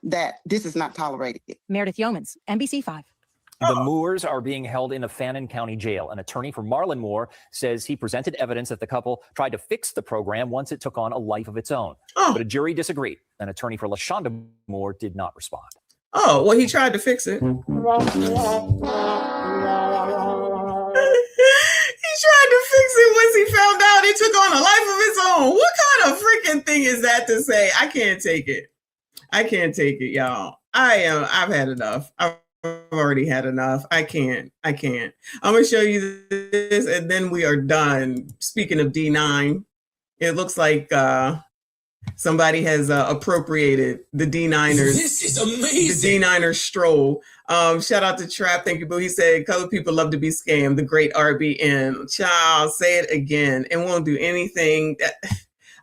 that this is not tolerated. Meredith Yeomans, NBC5. The Moores are being held in a Fannin County jail. An attorney for Marlon Moore says he presented evidence that the couple tried to fix the program once it took on a life of its own. But a jury disagreed. An attorney for LaShonda Moore did not respond. Oh, well, he tried to fix it. He tried to fix it once he found out it took on a life of its own. What kind of freaking thing is that to say? I can't take it. I can't take it, y'all. I've had enough. I've already had enough. I can't. I'm going to show you this, and then we are done. Speaking of D9, it looks like somebody has appropriated the D9ers. This is amazing. The D9ers stroll. Shout out to Trap. Thank you, boo. He said, colored people love to be scammed. The great RBN. Child, say it again. And won't do anything.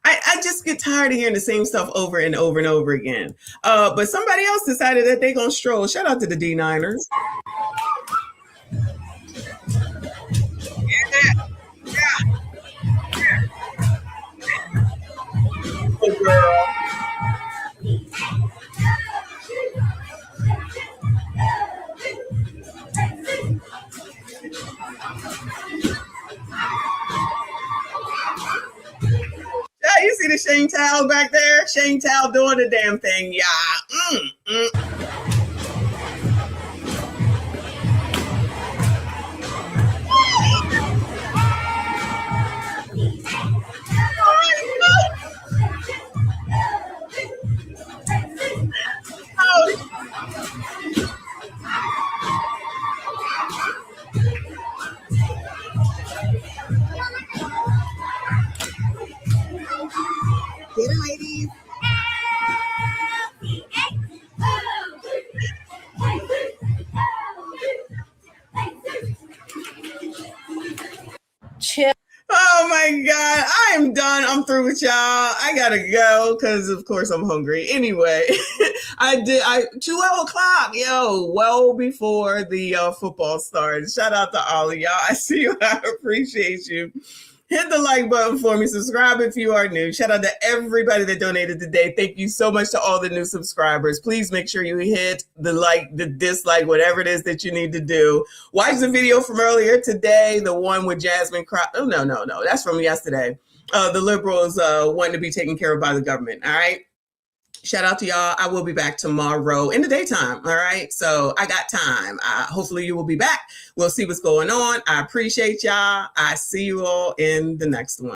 I just get tired of hearing the same stuff over and over and over again. But somebody else decided that they're going to stroll. Shout out to the D9ers. Oh, girl. Yeah, you see the Shane Towel back there? Shane Towel doing the damn thing, yeah. Get it, ladies. Chill. Oh my God, I am done. I'm through with y'all. I gotta go because, of course, I'm hungry. Anyway, 12 o'clock, well before the football starts. Shout out to all of y'all. I see you. I appreciate you. Hit the like button for me. Subscribe if you are new. Shout out to everybody that donated today. Thank you so much to all the new subscribers. Please make sure you hit the like, the dislike, whatever it is that you need to do. Watch the video from earlier today, the one with Jasmine Crow. Oh, no. That's from yesterday. The liberals wanting to be taken care of by the government. All right. Shout out to y'all. I will be back tomorrow in the daytime. All right. So I got time. Hopefully you will be back. We'll see what's going on. I appreciate y'all. I see you all in the next one.